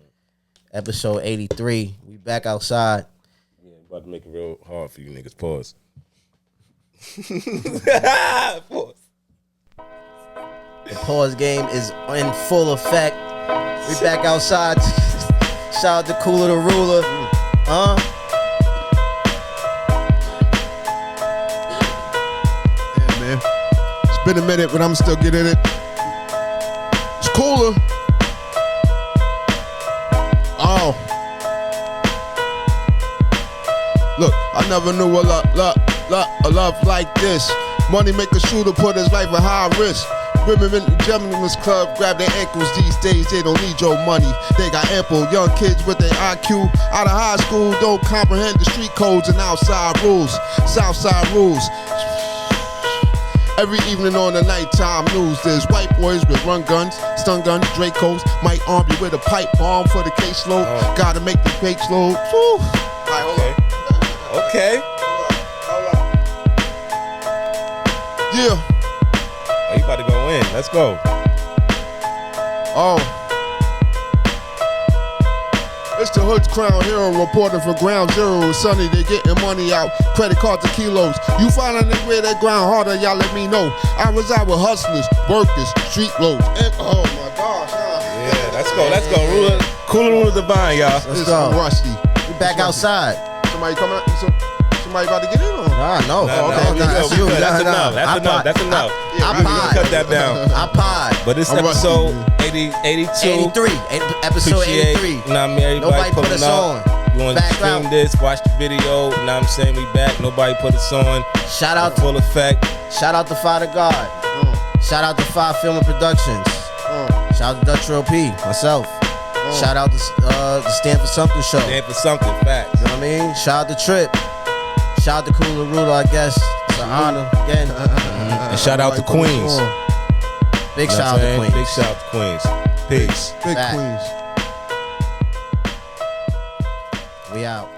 Episode 83. We back outside. Yeah, about to make it real hard for you niggas. Pause. Pause. The pause game is in full effect. We back outside. Shout out to Cooler the Ruler. Yeah, man. It's been a minute, but I'm still getting it. It's Cooler. Oh. Look, I never knew a love like this. Money make a shooter put his life at high risk. Women in the gentleman's club grab their ankles these days. They don't need your money. They got ample young kids with their IQ out of high school don't comprehend the street codes and outside rules. Southside rules. Every evening on the nighttime news, there's white boys with run guns, stun guns, Dracos, might arm you with a pipe bomb for the caseload. Gotta make the caseload. Woo. Right, hold on. Okay. Yeah. Let's go. Oh. It's the Hood's Crown Hero reporting for Ground Zero. Sonny, they getting money out. Credit cards to kilos. You find they wear that ground harder, y'all let me know. I was out with hustlers, workers, street loads. And, oh my gosh. Yeah, let's go. Let's go. Cooler Ruler Divine, y'all. Let's go. Rusty. We back outside. Somebody coming out? Somebody about to get in on? No. That's you. That's enough. That's enough. I pod. Cut that down. I pod. But it's episode 82. 83. Episode 83. Nah, everybody Nobody put us on. You want to stream this, watch the video. Now I'm saying we back. Nobody put us on. Shout out full effect. Shout out to Father God. Shout out to Five Film and Productions. Shout out to Dutch Real P. Myself. Shout out to the Stand for Something show. Stand for Something. Facts. You know what I mean? Shout out to Trip. Shout out to Cooler Ruler, I guess. It's an honor again. And shout out to Queens. Big shout out to Queens. Big shout out to Queens. Peace. Big Back. Queens. We out.